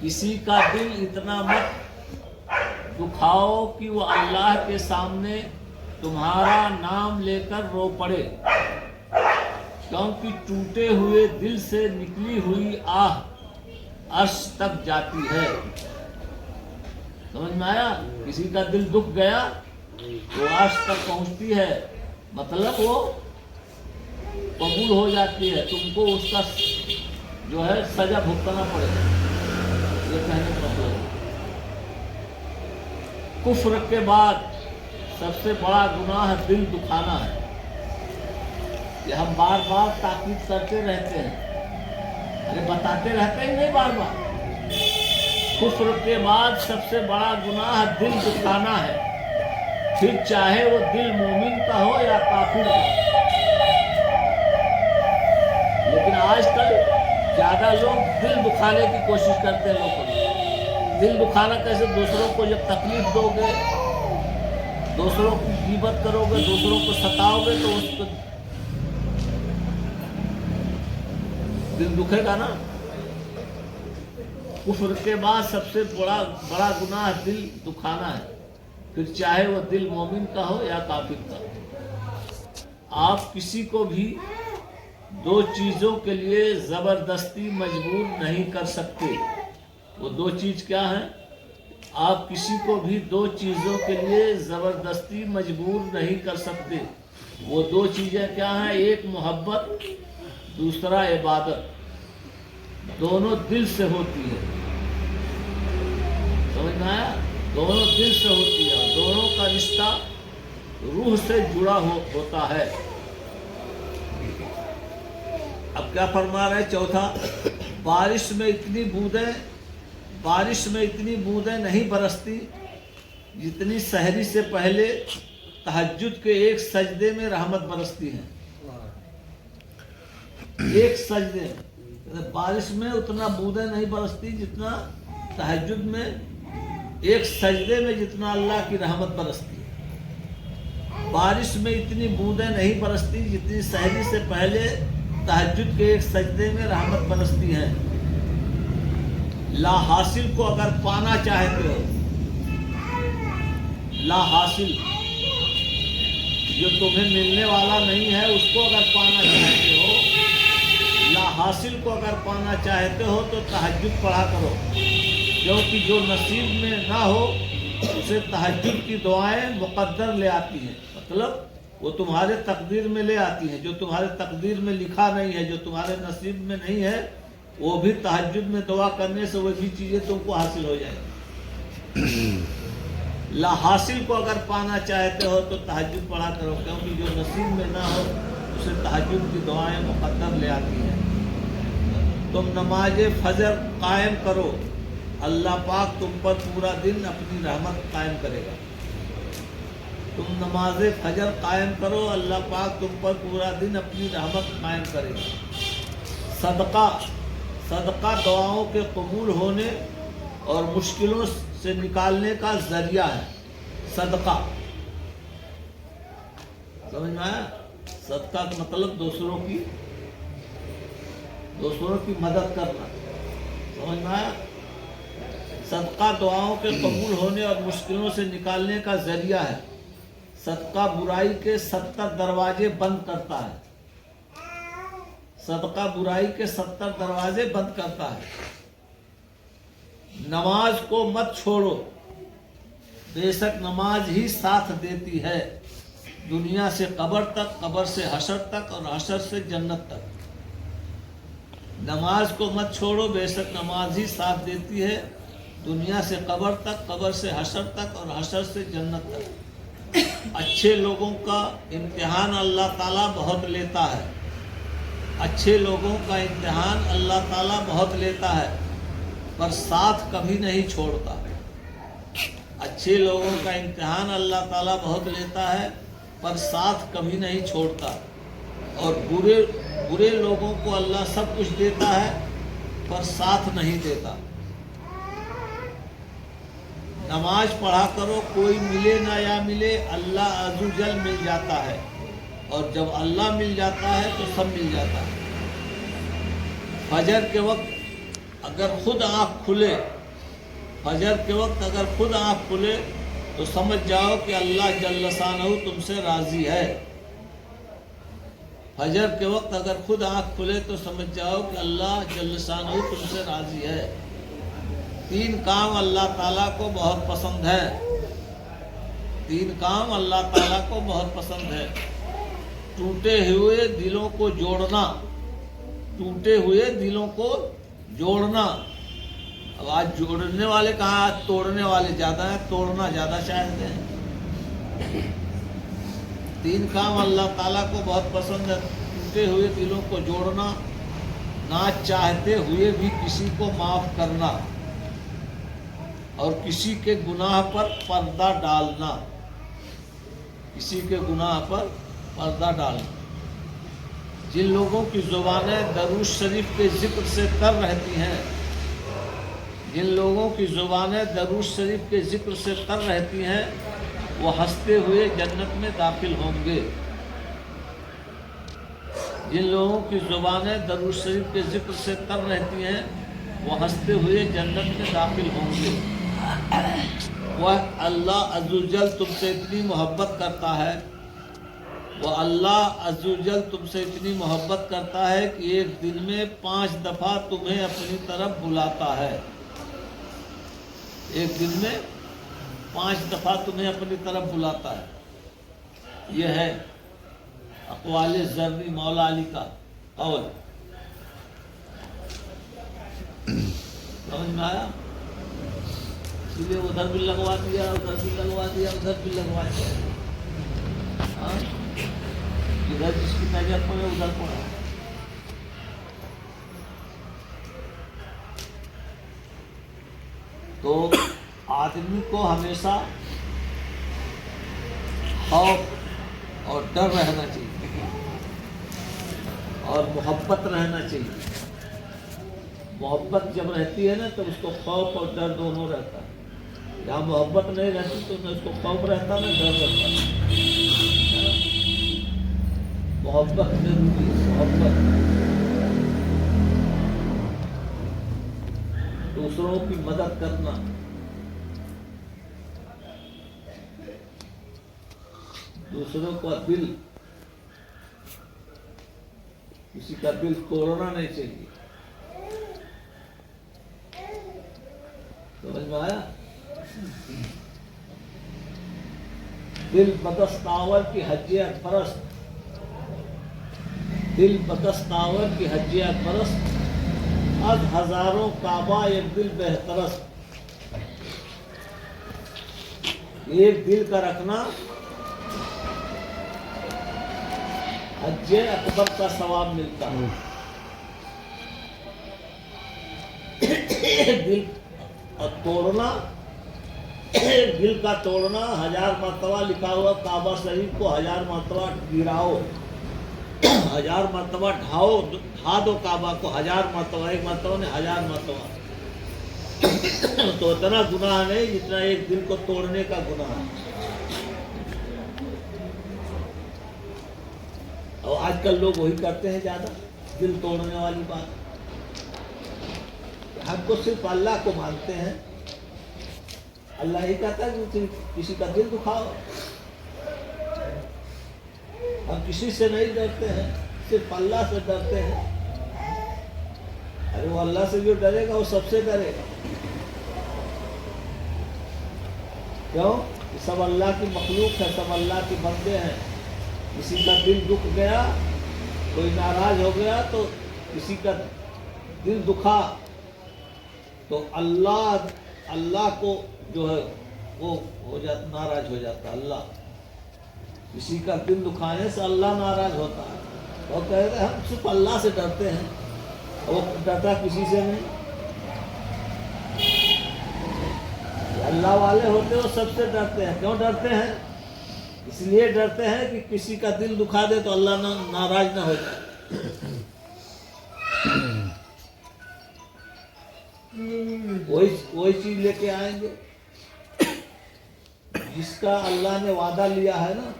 کسی کا دل اتنا مت دکھاؤ کہ وہ اللہ کے سامنے تمہارا نام لے کر رو پڑے، کیونکہ ٹوٹے ہوئے دل سے نکلی ہوئی آہ عرش تک جاتی ہے۔ سمجھ میں آیا؟ کسی کا دل دکھ گیا تو عرش تک پہنچتی ہے، مطلب وہ قبول ہو جاتی ہے، تم کو اس کا جو ہے سزا بھگتنا پڑے گا، یہ کہنے کا مطلب ہے۔ کفر کے بعد سب سے بڑا گناہ دل دکھانا ہے، یہ ہم بار بار تاکید کرتے رہتے ہیں، ارے بتاتے رہتے ہیں نہیں بار بار۔ کفر کے بعد سب سے بڑا گناہ دل دکھانا ہے، پھر چاہے وہ دل مومن کا ہو یا کافر کا۔ لیکن آج کل زیادہ لوگ دل دکھانے کی کوشش کرتے ہیں لوگوں کو۔ دل دکھانا کیسے؟ دوسروں کو جب تکلیف دو گے، دوسروں کی غیبت کرو گے، دوسروں کو ستاؤ گے تو اس کو دل دکھے گا نا۔ کفر کے بعد سب سے بڑا گناہ دل دکھانا ہے، پھر چاہے وہ دل مومن کا ہو یا کافر کا۔ آپ کسی کو بھی دو چیزوں کے لیے زبردستی مجبور نہیں کر سکتے۔ وہ دو چیز کیا ہیں؟ آپ کسی کو بھی دو چیزوں کے لیے زبردستی مجبور نہیں کر سکتے۔ وہ دو چیزیں کیا ہیں؟ ایک محبت، دوسرا عبادت۔ دونوں دل سے ہوتی ہے، سمجھ میں آیا؟ دونوں دل سے ہوتی ہے، دونوں کا رشتہ روح سے جڑا ہوتا ہے۔ اب کیا فرما رہے ہیں؟ چوتھا، بارش میں اتنی بوندیں نہیں برستی جتنی سحری سے پہلے تہجد کے ایک سجدے میں رحمت برستی ہے۔ ایک سجدے، بارش میں اتنا بوندیں نہیں برستی جتنا تہجد میں ایک سجدے میں جتنا اللہ کی رحمت برستی ہے۔ بارش میں اتنی بوندیں نہیں برستی جتنی سحری سے پہلے تہجد کے ایک سجدے میں رحمت برستی ہے۔ لا حاصل کو اگر پانا چاہتے ہو، لا حاصل جو تمہیں ملنے والا نہیں ہے اس کو اگر پانا چاہتے ہو، لا حاصل کو اگر پانا چاہتے ہو تو تہجد پڑھا کرو، کیونکہ جو نصیب میں نہ ہو اسے تہجد کی دعائیں مقدر لے آتی ہیں، مطلب وہ تمہارے تقدیر میں لے آتی ہیں۔ جو تمہارے تقدیر میں لکھا نہیں ہے، جو تمہارے نصیب میں نہیں ہے، وہ بھی تہجد میں دعا کرنے سے وہ بھی چیزیں تم کو حاصل ہو جائیں گی۔ لا حاصل کو اگر پانا چاہتے ہو تو تہجد پڑھا کرو، کیونکہ جو نصیب میں نہ ہو اسے تہجد کی دعائیں مقدر لے آتی ہیں۔ تم نماز فجر قائم کرو، اللہ پاک تم پر پورا دن اپنی رحمت قائم کرے گا۔ تم نماز فجر قائم کرو، اللہ پاک تم پر پورا دن اپنی رحمت قائم کرے گا۔ صدقہ دعاؤں کے قبول ہونے اور مشکلوں سے نکالنے کا ذریعہ ہے۔ صدقہ، سمجھ میں آیا؟ صدقہ کا مطلب دوسروں کی مدد کرنا، سمجھ میں آیا؟ صدقہ دعاؤں کے قبول ہونے اور مشکلوں سے نکالنے کا ذریعہ ہے۔ صدقہ برائی کے 70 دروازے بند کرتا ہے۔ صدقہ برائی کے 70 دروازے بند کرتا ہے۔ نماز کو مت چھوڑو، بے شک نماز ہی ساتھ دیتی ہے، دنیا سے قبر تک، قبر سے حشر تک اور حشر سے جنت تک۔ نماز کو مت چھوڑو، بے شک نماز ہی ساتھ دیتی ہے، دنیا سے قبر تک، قبر سے حشر تک اور حشر سے جنت تک۔ اچھے لوگوں کا امتحان اللہ تعالیٰ بہت لیتا ہے، اچھے لوگوں کا امتحان اللہ تعالیٰ بہت لیتا ہے، پر ساتھ کبھی نہیں چھوڑتا۔ اچھے لوگوں کا امتحان اللہ تعالیٰ بہت لیتا ہے، پر ساتھ کبھی نہیں چھوڑتا، اور برے لوگوں کو اللہ سب کچھ دیتا ہے پر ساتھ نہیں دیتا۔ نماز پڑھا کرو، کوئی ملے نہ یا ملے اللہ عز و جل مل جاتا ہے، اور جب اللہ مل جاتا ہے تو سب مل جاتا ہے۔ فجر کے وقت اگر خود آنکھ کھلے، فجر کے وقت اگر خود آنکھ کھلے تو سمجھ جاؤ کہ اللہ جل شانہ تم سے راضی ہے۔ فجر کے وقت اگر خود آنکھ کھلے تو سمجھ جاؤ کہ اللہ جل شانہ تم سے راضی ہے۔ 3 کام اللہ تعالیٰ کو بہت پسند ہے، 3 کام اللہ تعالیٰ کو بہت پسند ہے۔ ٹوٹے ہوئے دلوں کو جوڑنا، ٹوٹے ہوئے دلوں کو جوڑنا۔ اب آج جوڑنے والے کہاں، آج توڑنے والے زیادہ ہیں، توڑنا زیادہ چاہتے ہیں۔ 3 کام اللہ تعالیٰ کو بہت پسند ہے، ٹوٹے ہوئے دلوں کو جوڑنا، نہ چاہتے ہوئے بھی کسی کو معاف کرنا، اور کسی کے گناہ پر پردہ ڈالنا، کسی کے گناہ پر پردہ ڈالنا۔ جن لوگوں کی زبانیں درود شریف کے ذکر سے تر رہتی ہیں، جن لوگوں کی زبانیں درود شریف کے ذکر سے تر رہتی ہیں، وہ ہنستے ہوئے جنت میں داخل ہوں گے۔ جن لوگوں کی زبانیں درود شریف کے ذکر سے تر رہتی ہیں، وہ ہنستے ہوئے جنت میں داخل ہوں گے۔ وہ اللہ عز و جل تم سے اتنی محبت کرتا ہے، وہ اللہ عز و جل تم سے اتنی محبت کرتا ہے کہ ایک دن میں 5 دفعہ تمہیں اپنی طرف بلاتا ہے۔ ایک دن میں 5 دفعہ تمہیں اپنی طرف بلاتا ہے۔ یہ ہے اقوال زرنی مولا علی کا قول۔ سمجھ میں آیا؟ اسی لیے ادھر بھی لگوا دیا، ادھر بھی لگوا دیا، ادھر بھی لگوا دیا۔ ہاں، ادھر جس کی نظر پڑے ادھر پڑا۔ تو آدمی کو ہمیشہ خوف اور ڈر رہنا چاہیے، اور محبت رہنا چاہیے۔ محبت جب رہتی ہے نا تو اس کو خوف اور ڈر دونوں رہتا ہے۔ جہاں محبت نہیں رہتی تو نہ اس کو خوف رہتا نہ ڈر رہتا۔ محبت ضروری ہے، محبت۔ دوسروں کی مدد کرنا، دوسروں کا دل، کسی کا دل توڑنا نہیں چاہیے۔ سمجھ میں آیا؟ دل بدستاور کی حجیت پرست، دل بدستاور کی حجیت پرست، از ہزاروں کعبہ ایک دل بہترست۔ ایک دل کا رکھنا حج اکبر کا ثواب ملتا ہے۔ دل توڑنا، دل کا توڑنا 1000 مرتبہ لکھا ہوا کعبہ شریف کو 1000 مرتبہ گراؤ، 1000 مرتبہ ڈھا دو کعبہ کو 1000 مرتبہ، ایک مرتبہ نہیں 1000 مرتبہ، تو اتنا گناہ نہیں جتنا ایک دل کو توڑنے کا گناہ ہے۔ اور آج کل لوگ وہی کرتے ہیں زیادہ، دل توڑنے والی بات۔ ہم کو صرف اللہ کو مانتے ہیں، اللہ ہی کہتا ہے کہ کسی کا دل دکھاؤ۔ ہم کسی سے نہیں ڈرتے ہیں، صرف اللہ سے ڈرتے ہیں۔ ارے وہ اللہ سے جو ڈرے گا وہ سب سے ڈرے گا۔ کیوں؟ سب اللہ کی مخلوق ہے، سب اللہ کے بندے ہیں۔ کسی کا دل دکھ گیا، کوئی ناراض ہو گیا، تو کسی کا دل دکھا تو اللہ کو جو ہے وہ ہو جاتا، ناراض ہو جاتا اللہ۔ کسی کا دل دکھانے سے اللہ ناراض ہوتا ہے۔ وہ کہتے ہیں ہم صرف اللہ سے ڈرتے ہیں، وہ ڈرتا کسی سے نہیں۔ اللہ والے ہوتے وہ سب سے ڈرتے ہیں۔ کیوں ڈرتے ہیں؟ اس لیے ڈرتے ہیں کہ کسی کا دل دکھا دے تو اللہ ناراض نہ ہو جائے۔ وہی چیز لے کے آئیں گے جس کا اللہ نے وعدہ لیا ہے نا،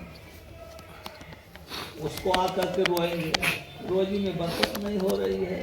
اس کو آ کر کے روئیں گے، روزی میں برکت نہیں ہو رہی ہے،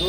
2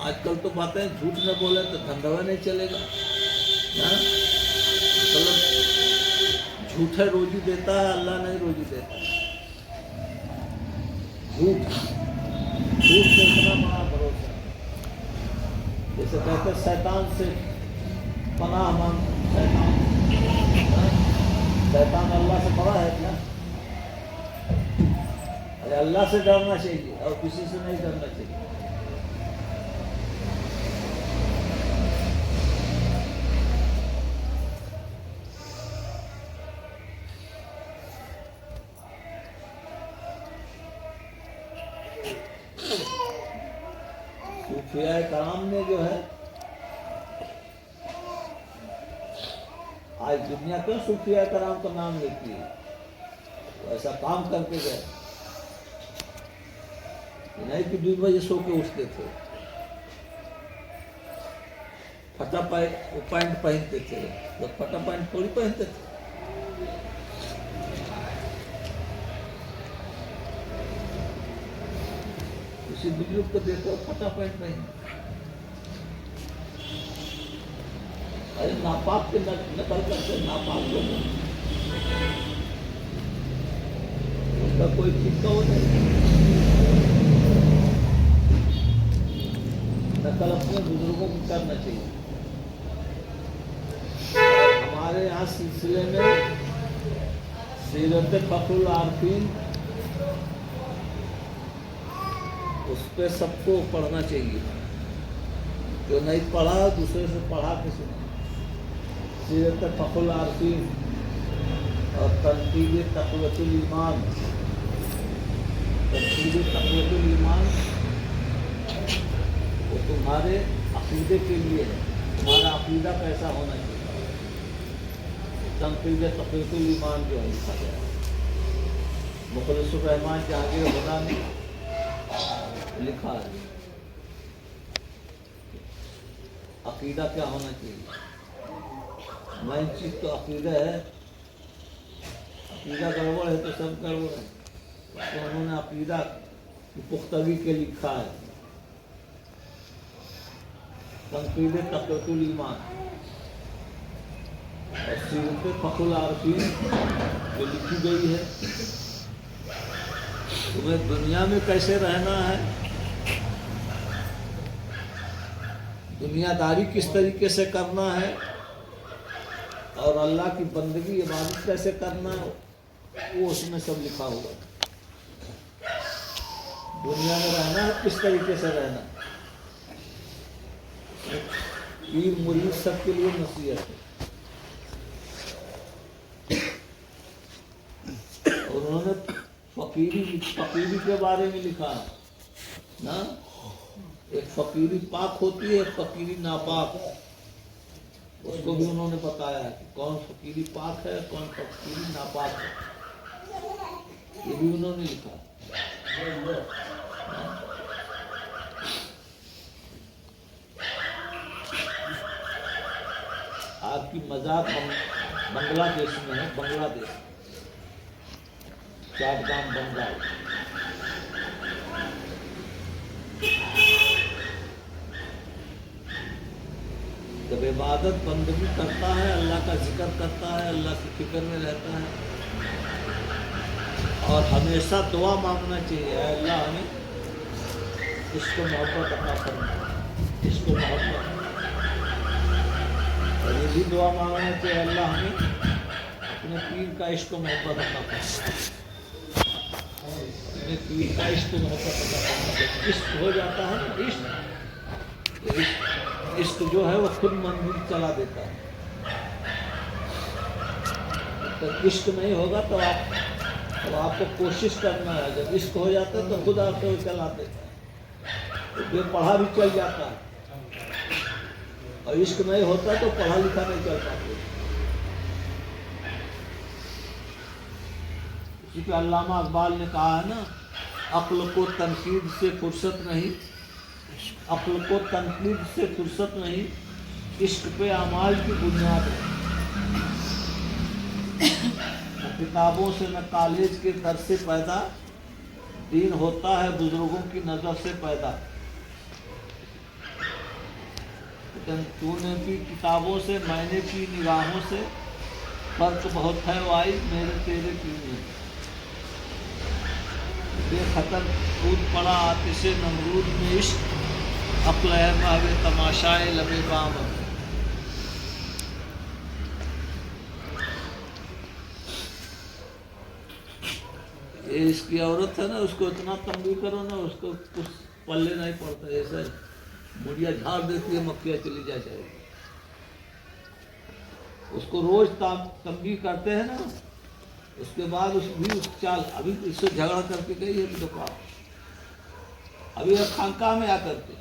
آج کل تو باتیں جھوٹ نہ بولے تو دھندا نہیں چلے گا. مطلب جھوٹے روزی دیتا ہے, اللہ نہیں روزی دیتا. جھوٹ سے اتنا بڑا بھروسہ. جیسے کہتے شیطان سے پناہ مانگ. شیطان اللہ سے بڑا ہے کیا؟ ارے اللہ سے ڈرنا چاہیے اور کسی سے نہیں ڈرنا چاہیے. صوفیاء کرام نے جو ہے, آج دنیا کیوں صوفیاء کرام کا نام لیتی ہے؟ ایسا کام کر کے گئے نہیں کہ 2 بجے سو کے اٹھتے تھے, پھٹا پینٹ پہنتے تھے. تو پھٹا پینٹ تھوڑی پہنتے تھے. کسی بزرگ کو دیکھو پھٹا پینٹ پہنتے. ارے ناپاک کے نقل کرتے, ناپاک لوگ اس کا کوئی ٹھیک ہو نہیں. نقل اپنے بزرگوں کو کرنا چاہیے. ہمارے یہاں سلسلے میں سیرت فخر العارفین, اس پہ سب کو پڑھنا چاہیے. جو نہیں پڑھا دوسرے سے پڑھا کے سنا. سیرت فخر العارفین اور تنقید تقویۃ الایمان. تنقید تقویۃ الایمان وہ تمہارے عقیدے کے لیے ہے. تمہارا عقیدہ کیسا ہونا چاہیے. تنقید تقویۃ الایمان جو ہے لکھا گیا ہے, مخلص الرحمان جہانگیر خدا نے لکھا ہے. عقیدہ کیا ہونا چاہیے. مین چیز تو عقیدہ ہے. عقیدہ گڑبڑ ہے تو سب گڑبڑ ہے. تو انہوں نے عقیدہ کی پختگی کے لکھا ہے تنقید تقویۃ الایمان. اور سیرت فخر العارفین جو لکھی گئی ہے, تمہیں دنیا میں کیسے رہنا ہے, دنیا داری کس طریقے سے کرنا ہے, اور اللہ کی بندگی عبادت کیسے کرنا ہے, وہ اس میں سب لکھا ہوا ہے. دنیا میں رہنا ہے کس طریقے سے رہنا. پیر مرید سب کے لیے نصیحت ہے. اور انہوں نے فقیری کے بارے میں لکھا نا. ایک فقیری پاک ہوتی ہے, ایک فقیری ناپاک. اس کو بھی انہوں نے بتایا ہے کہ کون فقیری پاک ہے, کون فقیری ناپاک ہے. یہ بھی انہوں نے لکھا. آپ کی مزاق بنگلہ دیش میں ہے. بنگلہ دیش, چاٹگام بنگال. جب عبادت بندگی کرتا ہے, اللہ کا ذکر کرتا ہے, اللہ کی فکر میں رہتا ہے, اور ہمیشہ دعا مانگنا چاہیے, اے اللہ ہمیں عشق و محبت عطا فرما. عشق و محبت. اور یہ بھی دعا مانگنا چاہیے, اللہ ہمیں اپنے پیر کا عشق و محبت عطا فرما. اپنے پیر کا عشق و محبت عطا فرما. عشق ہو جاتا ہے نا, عشق جو ہے وہ خود منزل چلا دیتا ہے. تو عشق نہیں ہوگا تو آپ کو کوشش کرنا ہے. جب عشق ہو جاتا ہے تو خود آپ کو چلا دیتا ہے. بے پڑھا بھی چل جاتا ہے, اور عشق نہیں ہوتا تو پڑھا لکھا نہیں چل پاتے. اسی پہ علامہ اقبال نے کہا ہے نا, عقل کو تنقید سے فرصت نہیں, عقل کو تنقید سے فرصت نہیں, عشق پہ اعمال کی بنیاد ہے. نہ کتابوں سے نہ کالج کے درس سے پیدا, دین ہوتا ہے بزرگوں کی نظر سے پیدا. لیکن تو نے بھی کتابوں سے، میں نے بھی نگاہوں سے، فرق بہت ہے وائی میرے تیرے کی میں۔ بے خطر کود پڑا آتش نمرود میں عشق، عقل ہے محو تماشائے لب بام۔ یہ اس کی عورت ہے نا، اس کو اتنا تنبیہ کرو نا، اس کو کچھ پلے نہیں پڑتا، ایسا مڑیا جھاڑ دیتی ہے، مکھیاں چلی جائے گی۔ اس کو روز تنبیہ کرتے ہیں نا، اس کے بعد اس بھی اس چال، ابھی اس سے جھگڑا کر کے گئی ہے دکان، ابھی خانقاہ میں آ کر کے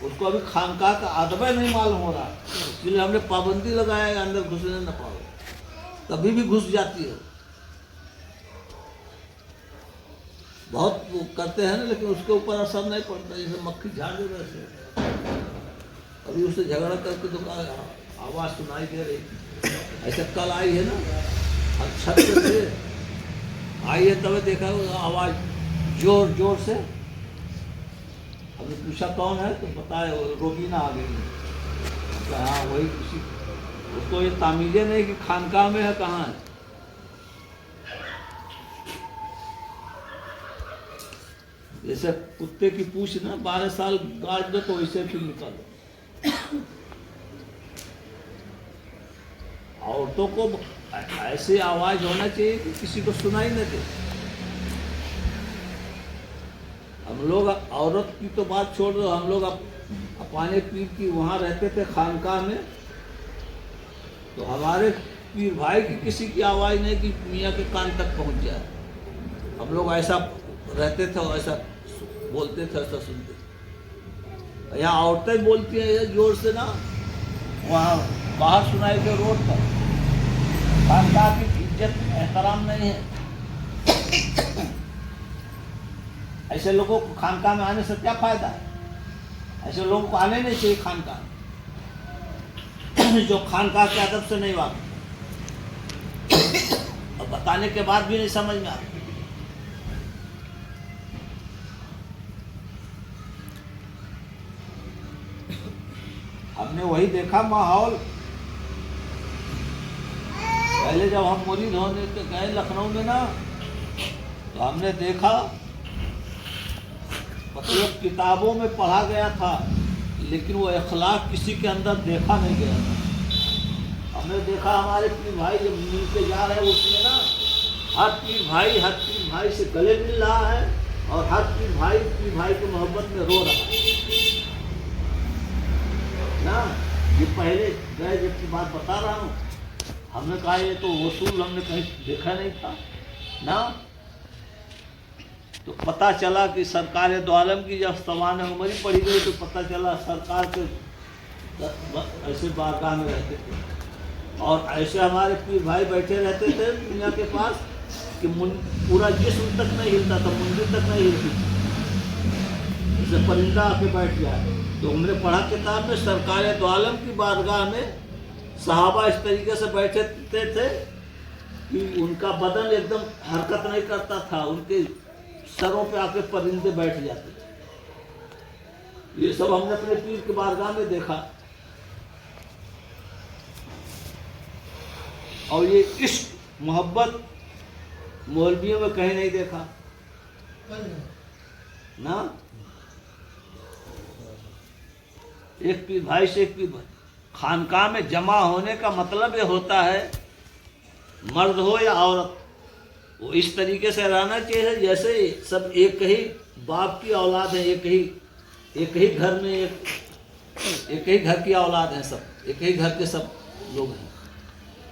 اس کو ابھی خانقاہ کا ادب نہیں معلوم ہو رہا، اس لیے ہم نے پابندی لگایا ہے اندر گھسنے نہ پاؤ، کبھی بھی گھس جاتی ہے، بہت وہ کرتے ہیں نا، لیکن اس کے اوپر اثر نہیں پڑتا، جیسے مکھی جھاڑ دے ویسے۔ ابھی اس سے جھگڑا کر کے دکان آواز سنائی دے رہی، ایسے کل آئی ہے نا، ہم چھت پہ تھے، آئی ہے تب دیکھا آواز زور زور سے، ہم نے پوچھا کون ہے تو بتایا روبینہ آ گئی ہے، ہاں وہی کسی، اس کو یہ تعمیلیں نہیں کہ خانقاہ میں ہے کہاں ہے۔ جیسے کتے کی پوچھ نا 12 سال گاڑ دو تو ویسے پھر نکالو۔ عورتوں کو ایسی آواز ہونا چاہیے کہ کسی کو سنائی نہ دے۔ ہم لوگ عورت کی تو بات چھوڑ دو، ہم لوگ اپنے پیر کی وہاں رہتے تھے خانقاہ میں، تو ہمارے پیر بھائی کی کسی کی آواز نہیں کہ میاں کے کان تک پہنچ جائے، ہم لوگ ایسا رہتے تھے، ایسا بولتے تھے، ایسا سنتے تھے۔ یہاں عورتیں بولتی ہیں زور سے نا، وہاں باہر سنائی دے روڈ پر، خانقاہ کی عزت احترام نہیں ہے۔ ایسے لوگوں کو خانقاہ میں آنے سے کیا فائدہ ہے؟ ایسے لوگوں کو آنے نہیں چاہیے خانقاہ، جو خانقاہ کے ادب سے نہیں واقف، اور بتانے کے بعد بھی نہیں سمجھ میں آتا۔ ہم نے وہی دیکھا ماحول، پہلے جب ہم مرید ہونے کے گئے لکھنؤ میں نا، تو ہم نے دیکھا، مطلب کتابوں میں پڑھا گیا تھا، لیکن وہ اخلاق کسی کے اندر دیکھا نہیں گیا تھا۔ ہم نے دیکھا ہمارے پیر بھائی جب مل کے جا رہے ہیں، اس میں نا ہر پیر بھائی سے گلے مل رہا ہے، اور ہر پیر بھائی کی محبت میں رو رہا ہے نا۔ یہ پہلے گئے جب کی بات بتا رہا ہوں، ہم نے کہا یہ تو اصول ہم نے کہیں دیکھا نہیں تھا نا۔ تو پتہ چلا کہ سرکار دو عالم کی جب سوانح عمری پڑھی گئی تو پتہ چلا سرکار کے ایسے بارگاہ میں رہتے تھے، اور ایسے ہمارے پیر بھائی بیٹھے رہتے تھے دنیا کے پاس کہ پورا جسم تک نہیں ہلتا تھا، منڈی تک نہیں ہلتی تھی، جیسے پرندہ آ کے بیٹھ جائے۔ تو ہم نے پڑھا کتاب میں سرکار دو عالم کی بارگاہ میں صحابہ اس طریقے سے بیٹھے تھے کہ ان کا بدن ایک دم حرکت نہیں کرتا تھا، ان کے سروں پہ آ کے پرندے بیٹھ جاتے تھے۔ یہ سب ہم نے اپنے پیر کی بارگاہ میں دیکھا، اور یہ عشق محبت مولویوں میں کہیں نہیں دیکھا نا۔ ایک پیر بھائی سے ایک پیر بھائی، خانقاہ میں جمع ہونے کا مطلب یہ ہوتا ہے، مرد ہو یا عورت، وہ اس طریقے سے رہنا چاہیے جیسے سب ایک ہی باپ کی اولاد ہے، ایک ہی گھر میں ایک ہی گھر کی اولاد ہے، سب ایک ہی گھر کے سب لوگ ہیں،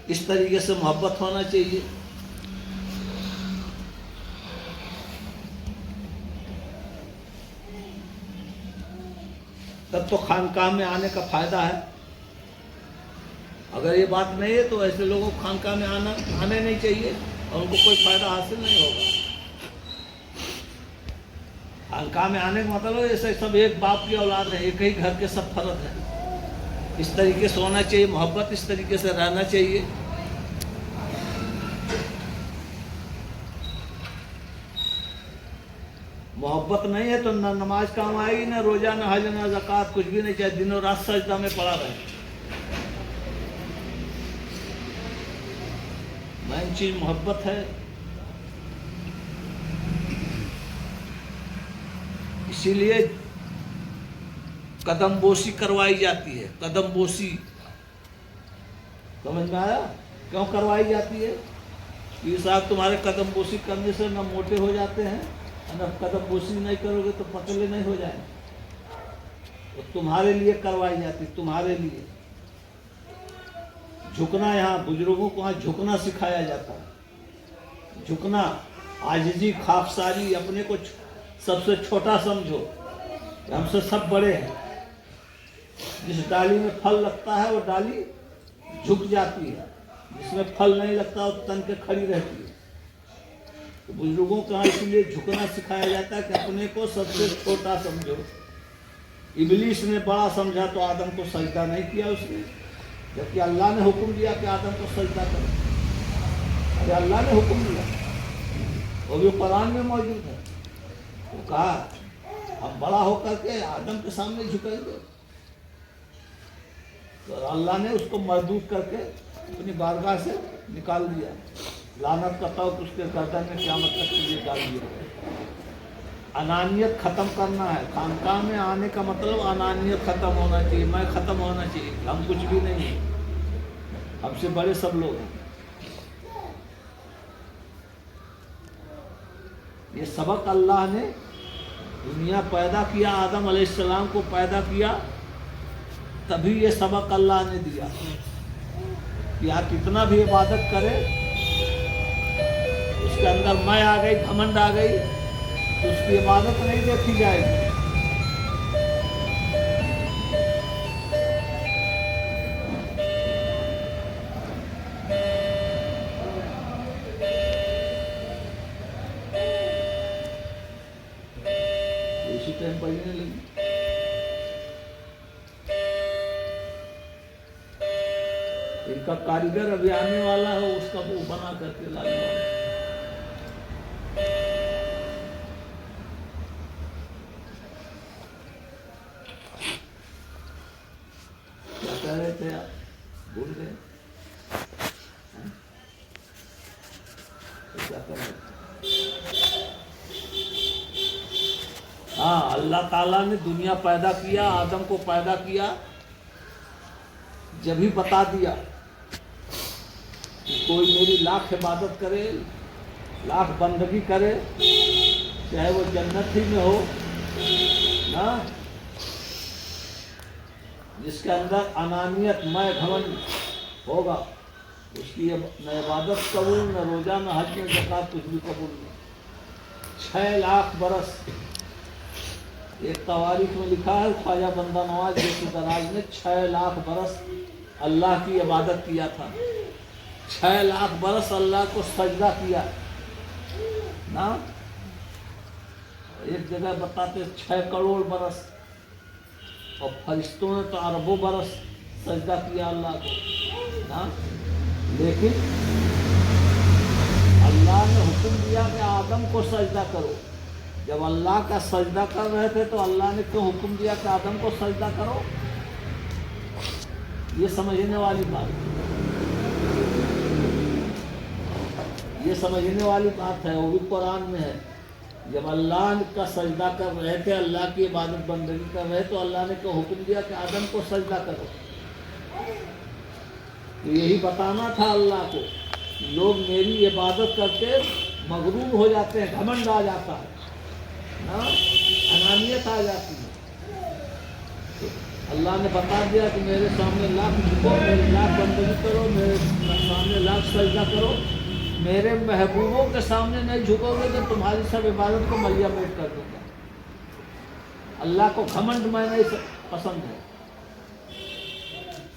اس طریقے سے محبت ہونا چاہیے۔ تب تو خانقاہ میں آنے کا فائدہ ہے۔ اگر یہ بات نہیں ہے تو ایسے لوگوں کو خانقاہ میں آنے نہیں چاہیے، اور ان کو کوئی فائدہ حاصل نہیں ہوگا۔ خانقاہ میں آنے کا مطلب ہے جیسے سب ایک باپ کی اولاد ہے، ایک ہی گھر کے سب فرد ہیں، اس طریقے سے ہونا چاہیے، محبت اس طریقے سے رہنا چاہیے۔ محبت نہیں ہے تو نہ نماز کام آئے گی، نہ روزہ، نہ حج، نہ زکوٰۃ، کچھ بھی نہیں، چاہے دن و رات سجدہ میں پڑا رہے۔ مین چیز محبت ہے۔ اسی لیے قدم بوسی کروائی جاتی ہے، قدم بوسی، سمجھ میں آیا؟ کیوں کروائی جاتی ہے؟ یہ صاحب تمہارے قدم بوسی کرنے سے نہ موٹے ہو جاتے ہیں، نہ قدم بوسی نہیں کرو گے تو پتلے نہیں ہو جائیں، تو تمہارے لیے کروائی جاتی، تمہارے لیے جھکنا، یہاں بزرگوں کو وہاں جھکنا سکھایا جاتا ہے، جھکنا، عاجزی، خاکساری، اپنے کو سب سے چھوٹا سمجھو، ہم سے سب بڑے ہیں۔ جس ڈالی میں پھل لگتا ہے وہ ڈالی جھک جاتی ہے، جس میں پھل نہیں لگتا وہ تن کے کھڑی رہتی ہے۔ تو بزرگوں کو اس لیے جھکنا سکھایا جاتا ہے کہ اپنے کو سب سے چھوٹا سمجھو۔ ابلیس نے بڑا سمجھا تو آدم کو سجدہ نہیں کیا اس نے، جبکہ اللہ نے حکم دیا کہ آدم کو سجدہ کرو۔ ارے اللہ نے حکم دیا، وہ بھی قرآن میں موجود ہے۔ وہ کہا ہم بڑا ہو کر کے آدم کے سامنے جھکیں گے، تو اللہ نے اس کو مردود کر کے اپنی بارگاہ سے نکال دیا، لعنت کا طوق اس کے گردن میں قیامت تک کے لیے ڈال دیا۔ انانیت ختم کرنا ہے، خانقاہ میں آنے کا مطلب انانیت ختم ہونا چاہیے، میں ختم ہونا چاہیے، ہم کچھ بھی نہیں ہیں، ہم سے بڑے سب لوگ ہیں۔ یہ سبق اللہ نے دنیا پیدا کیا، آدم علیہ السلام کو پیدا کیا، تبھی یہ سبق اللہ نے دیا کہ آپ کتنا بھی عبادت کرے، اس کے اندر میں آ گئی، گھمنڈ آ گئی تو اس کی عبادت نہیں دیکھی جائے گی۔ اسی ٹائم پڑھنے لگی۔ ان کا کاریگر ابھی آنے والا ہے، اس کا وہ بنا کر کے لانے والا ہے۔ کیا کہہ رہے تھے آپ؟ بھول گئے؟ کیا کر رہے تھے؟ ہاں، اللہ تعالیٰ نے دنیا پیدا کیا، آدم کو پیدا کیا، جب ہی بتا دیا کہ کوئی میری لاکھ عبادت کرے، لاکھ بندگی کرے، چاہے وہ جنت ہی میں ہو نا، جس کے اندر انانیت، میں، گھمنڈ ہوگا، اس کی نہ عبادت قبول، نہ روزہ، نہ حج، نہ زکوٰۃ، کچھ بھی قبول نہیں۔ 6 لاکھ برس، ایک تواریخ میں لکھا ہے خواجہ بندہ نواز جیسے دراز نے 6 لاکھ برس اللہ کی عبادت کیا تھا، 6 لاکھ برس اللہ کو سجدہ کیا نا۔ ایک جگہ بتاتے 6 کروڑ برس، اور فرشتوں نے تو اربوں برس سجدہ کیا اللہ کو نا۔ لیکن اللہ نے حکم دیا کہ آدم کو سجدہ کرو۔ جب اللہ کا سجدہ کر رہے تھے تو اللہ نے کیوں حکم دیا کہ آدم کو سجدہ کرو؟ یہ سمجھنے والی بات ہے، یہ سمجھنے والی بات ہے، وہ بھی قرآن میں ہے۔ جب اللہ کا سجدہ کر رہے تھے، اللہ کی عبادت بندگی کر رہے تو اللہ نے کیوں حکم دیا کہ آدم کو سجدہ کرو؟ تو یہی بتانا تھا اللہ کو، لوگ میری عبادت کر کے مغرور ہو جاتے ہیں، گھمنڈ آ جاتا ہے نا، انانیت آ جاتی ہے۔ تو اللہ نے بتا دیا کہ میرے سامنے لاکھ جھکو، میری لاکھ بندگی کرو، میرے سامنے لاکھ سجدہ کرو، میرے محبوبوں کے سامنے نہیں جھکو گے تو تمہاری سب عبادت کو ملیا میٹ کر دوں گا۔ اللہ کو گھمنڈ میں نہیں پسند ہے،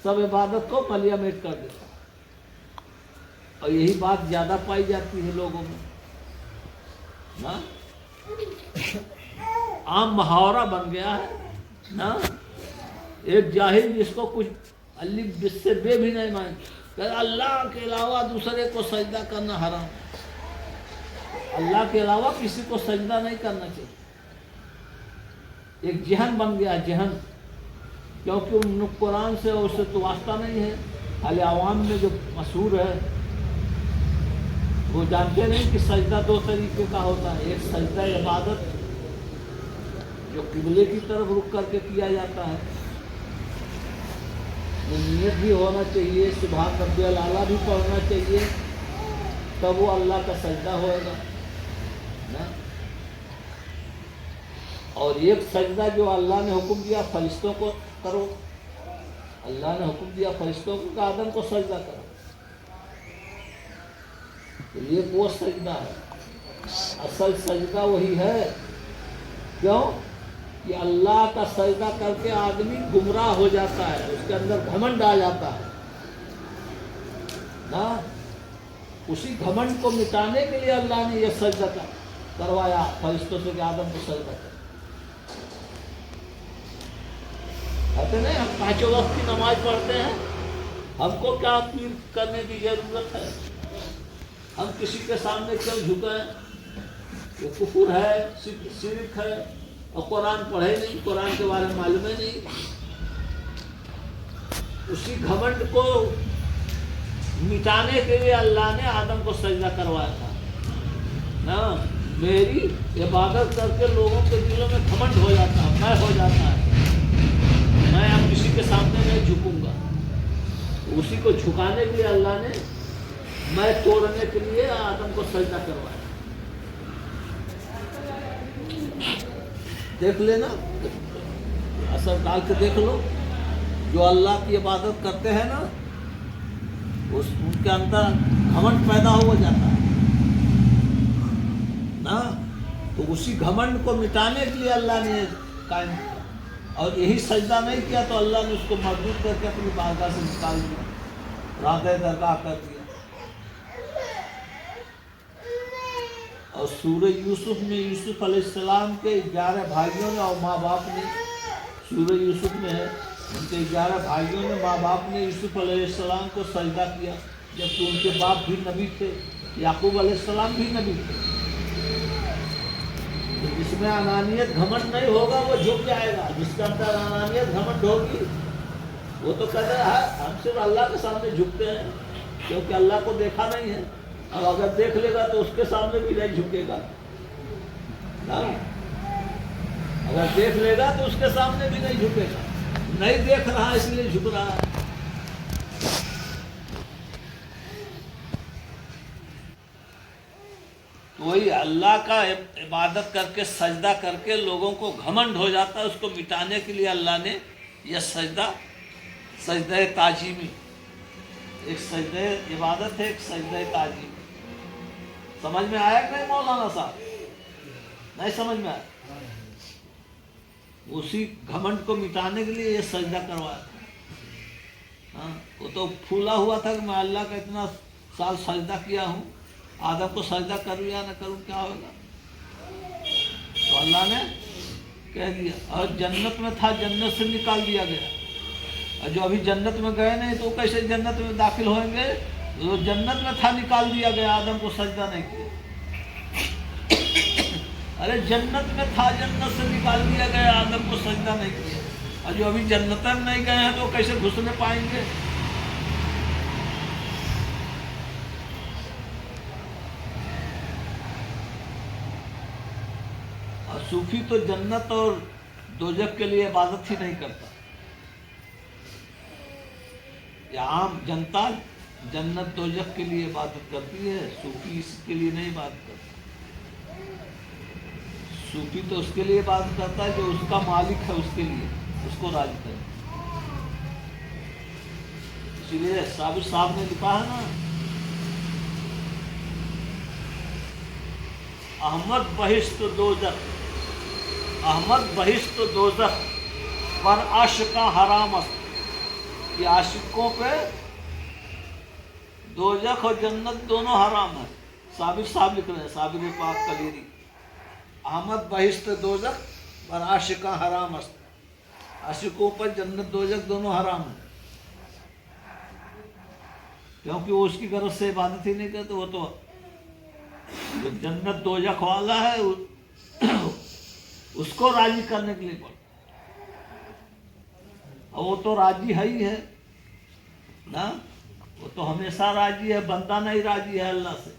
سب عبادت کو ملیا میٹ کر دیتا، اور یہی بات زیادہ پائی جاتی ہے لوگوں میں نا۔ عام محاورہ بن گیا ہے نا، ایک جاہل جس کو کچھ الف بس سے بے بھی نہیں مانتے، کہ اللہ کے علاوہ دوسرے کو سجدہ کرنا حرام، اللہ کے علاوہ کسی کو سجدہ نہیں کرنا چاہیے۔ ایک ذہن بن گیا ذہن، کیونکہ ان قرآن سے اس سے تو واسطہ نہیں ہے. حال عوام میں جو مشہور ہے وہ جانتے نہیں کہ سجدہ دو طریقے کا ہوتا ہے. ایک سجدہ عبادت جو قبلے کی طرف رخ کر کے کیا جاتا ہے، وہ نیت بھی ہونا چاہیے، سبحان ربی الاعلیٰ بھی پڑھنا چاہیے، تب وہ اللہ کا سجدہ ہوئے گا نا. اور ایک سجدہ جو اللہ نے حکم دیا فرشتوں کو کرو، اللہ نے حکم دیا فرشتوں کو کہ آدم کو سجدہ کرو، تو یہ وہ سجدہ ہے. اصل سجدہ وہی ہے. کیوں کہ اللہ کا سجدہ کر کے آدمی گمراہ ہو جاتا ہے، اس کے اندر گھمنڈ آ جاتا ہے نا. اسی گھمنڈ کو مٹانے کے لیے اللہ نے یہ سجدہ کروایا فرشتوں سے کہ آدم کو سجدہ کرو. کہتے نہیں ہم پانچوں وقت کی نماز پڑھتے ہیں، ہم کو کیا اپیل کرنے کی ضرورت ہے؟ ہم کسی کے سامنے کیوں جھکیں؟ یہ کفر ہے، شرک ہے، اور قرآن پڑھے نہیں، قرآن کے بارے میں معلوم ہے نہیں. اسی گھمنڈ کو مٹانے کے لیے اللہ نے آدم کو سجدہ کروایا تھا نا. میری عبادت کر کے لوگوں کے دلوں میں گھمنڈ ہو جاتا ہے، میں ہو جاتا ہے، میں اب کسی کے سامنے نہیں جھکوں گا. اسی کو جھکانے کے لیے اللہ نے میں توڑنے کے لیے آدم کو سجدہ کروایا. دیکھ لینا، اثر ڈال کے دیکھ لو. جو اللہ کی عبادت کرتے ہیں نا ان کے اندر گھمنڈ پیدا ہو جاتا ہے نا. تو اسی گھمنڈ کو مٹانے کے لیے اللہ نے قائم کیا، اور یہی سجدہ نہیں کیا تو اللہ نے اس کو مردود کر کے اپنی بارگاہ سے نکال دیا، راغ درگاہ کر دیا. اور سورہ یوسف میں یوسف علیہ السلام کے 11 بھائیوں نے اور ماں باپ نے، سورہ یوسف میں ہے ان کے 11 بھائیوں نے، ماں باپ نے یوسف علیہ السلام کو سجدہ کیا، جبکہ ان کے باپ بھی نبی تھے. یعقوب علیہ السلام بھی نبی تھے. تو جس میں انانیت گھمنڈ نہیں ہوگا وہ جھک جائے گا. جس کے اندر انانیت گھمنڈ ہوگی وہ تو کہتا ہے ہم صرف اللہ کے سامنے جھکتے ہیں، کیونکہ اللہ کو دیکھا نہیں ہے، اور اگر دیکھ لے گا تو اس کے سامنے بھی نہیں جھکے گا. اگر دیکھ لے گا تو اس کے سامنے بھی نہیں جھکے گا. نہیں دیکھ رہا اس لیے جھک رہا ہے. وہی اللہ کا عبادت کر کے سجدہ کر کے لوگوں کو گھمنڈ ہو جاتا ہے، اس کو مٹانے کے لیے اللہ نے یہ سجدہ تعظیمی، ایک سجدہ عبادت ہے، ایک سجدہ تعظیم. سمجھ میں آیا کہ نہیں مولانا صاحب؟ نہیں سمجھ میں آیا؟ اسی گھمنڈ کو مٹانے کے لیے یہ سجدہ کروایا تھا. وہ تو پھولا ہوا تھا کہ میں اللہ کا اتنا سال سجدہ کیا ہوں، آدم کو سجدہ کروں یا نہ کروں کیا ہوگا. تو اللہ نے کہہ دیا، اور جنت میں تھا جنت سے نکال دیا گیا. اور جو ابھی جنت میں گئے نہیں تو کیسے جنت میں داخل ہوئیں گے؟ جو جنت میں تھا نکال دیا گیا، آدم کو سجدہ نہیں کیا. ارے جنت میں تھا جنت سے نکال دیا گیا، آدم کو سجدہ نہیں کیا. اور جو ابھی جنت میں نہیں گئے ہیں تو کیسے گھسنے پائیں گے؟ اور صوفی تو جنت اور دوزخ کے لیے عبادت ہی نہیں کرتا. یہ عام جنتا جنت دوزخ کے لیے عبادت کرتی ہے، صوفی اس کے لیے نہیں عبادت کرتا. صوفی تو اس کے لیے عبادت کرتا ہے جو اس کا مالک ہے، اس کے لیے اس کو راضی کرے. اسی لیے صابر صاحب نے لکھا ہے نا، احمد بہشت دوزخ، احمد بہشت دوزخ پر عاشقاں حرام است. یہ عاشقوں پہ دوزخ اور جنت دونوں حرام ہیں. صابر صاحب لکھ رہے ہیں، صابر پاک کلیری، احمد بہشت دوزخ پر عاشقاں حرام است. عاشقوں پر جنت دوزخ دونوں حرام ہیں، کیونکہ وہ اس کی غرض سے عبادت ہی نہیں کرتے. وہ تو جنت دوزخ والا ہے اس کو راضی کرنے کے لیے پڑتا ہے۔ اور وہ تو راضی ہے ہی ہے نا، وہ تو ہمیشہ راضی ہے، بندہ نہیں راضی ہے اللہ سے،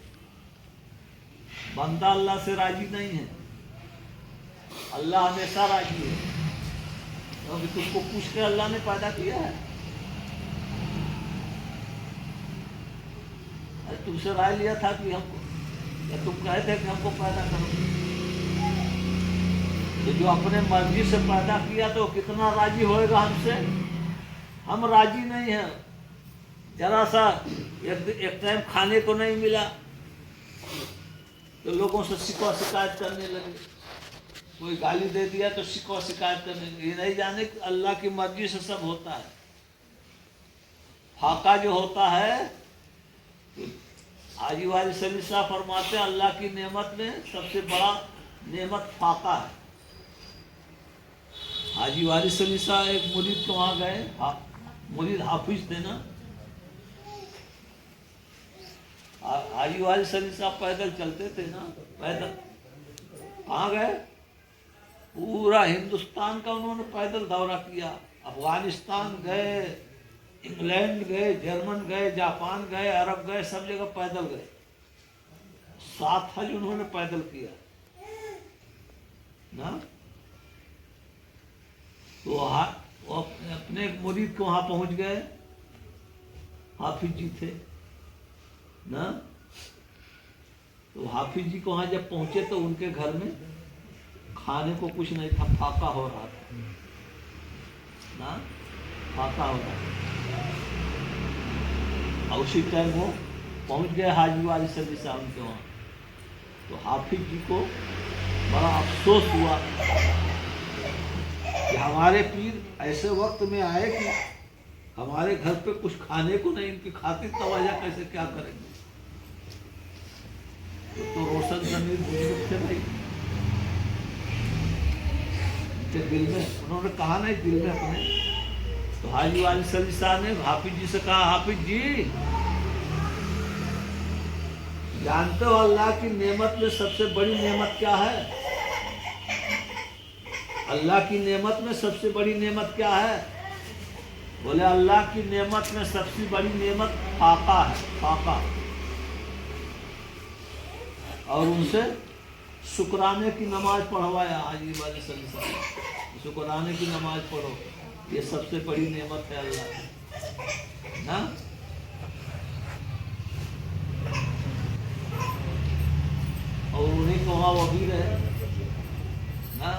بندہ اللہ سے راضی نہیں ہے، اللہ ہمیشہ راضی ہے، کیونکہ تم کو پوچھ کے اللہ نے پیدا کیا ہے۔ تم سے رائے لیا تھا کہ ہم کو، یا تم کہے تھے کہ ہم کو پیدا کرو؟ تو جو اپنے مرضی سے پیدا کیا تو کتنا راضی ہوئے گا ہم سے؟ ہم راضی نہیں ہیں، ذرا سا ایک ٹائم کھانے کو نہیں ملا تو لوگوں سے شکوہ شکایت کرنے لگے، کوئی گالی دے دیا تو شکوہ شکایت کرنے لگے۔ یہ نہیں جانے کہ اللہ کی مرضی سے سب ہوتا ہے۔ فاقہ جو ہوتا ہے، حاجی والی سلی صاحب فرماتے ہیں اللہ کی نعمت میں سب سے بڑا نعمت فاقہ ہے۔ حاجی والی سلی صاحب ایک مرید کے وہاں گئے، مرید حافظ تھے نا، حاجی والی سلی صاحب پیدل چلتے تھے نا، پیدل کہاں گئے؟ پورا ہندوستان کا انہوں نے پیدل دورہ کیا، افغانستان گئے، انگلینڈ گئے، جرمن گئے، جاپان گئے، عرب گئے، سب جگہ پیدل گئے، 7 حج انہوں نے پیدل کیا نا۔ تو وہ اپنے مرید کو وہاں پہنچ گئے، حافظ جی تھے نا، تو حافظ جی کو وہاں جب پہنچے تو ان کے گھر میں کھانے کو کچھ نہیں تھا، فاقہ ہو رہا تھا نا، فاقہ ہو رہا تھا۔ اور اسی ٹائم وہ پہنچ گئے حاجی والی سلی صاحب کے وہاں، تو حافظ جی کو بڑا افسوس ہوا کہ ہمارے پیر ایسے وقت میں آئے کہ ہمارے گھر پہ کچھ کھانے کو نہیں، ان کی خاطر توجہ کیسے کیا کریں گے؟ تو روشن ضمیر بزرگ تھے بھائی، کہ دل میں انہوں نے کہا نہیں، دل میں اپنے، تو حاجی والی سلی صاحب نے حافظ جی سے کہا، حافظ جی جانتے ہو اللہ کی نعمت میں سب سے بڑی نعمت کیا ہے؟ اللہ کی نعمت میں سب سے بڑی نعمت کیا ہے؟ بولے اللہ کی نعمت میں سب سے بڑی نعمت فاقہ ہے، فاقہ، اور ان سے شکرانے کی نماز پڑھوایا حاجی والی سلی صاحب، شکرانے کی نماز پڑھو، یہ سب سے بڑی نعمت ہے اللہ کی نا۔ اور انہیں کو وہاں وہ بھی رہے نا۔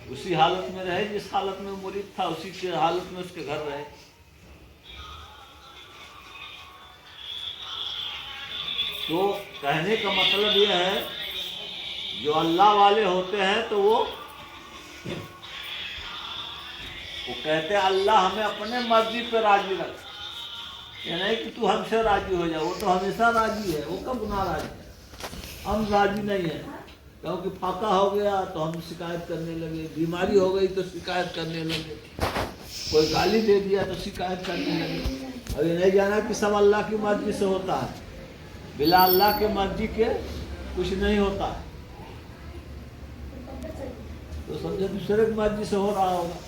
اسی حالت میں رہے جس حالت میں مرید تھا، اسی کے حالت میں اس کے گھر رہے۔ تو کہنے کا مطلب یہ ہے جو اللہ والے ہوتے ہیں تو وہ کہتے ہیں اللہ ہمیں اپنے مرضی پہ راضی رکھ، یہ نہیں کہ تو ہم سے راضی ہو جائے، وہ تو ہمیشہ راضی ہے، وہ کب گناہ راضی ہے، ہم راضی نہیں ہیں، کیونکہ فاقہ ہو گیا تو ہم شکایت کرنے لگے، بیماری ہو گئی تو شکایت کرنے لگے، کوئی گالی دے دیا تو شکایت کرنے لگے۔ اور یہ نہیں جانا کہ سب اللہ کی مرضی سے ہوتا ہے، بلا اللہ کے مرضی کے کچھ نہیں ہوتا ہے، تو سمجھے دوسرے کی مرضی سے ہو رہا ہوگا،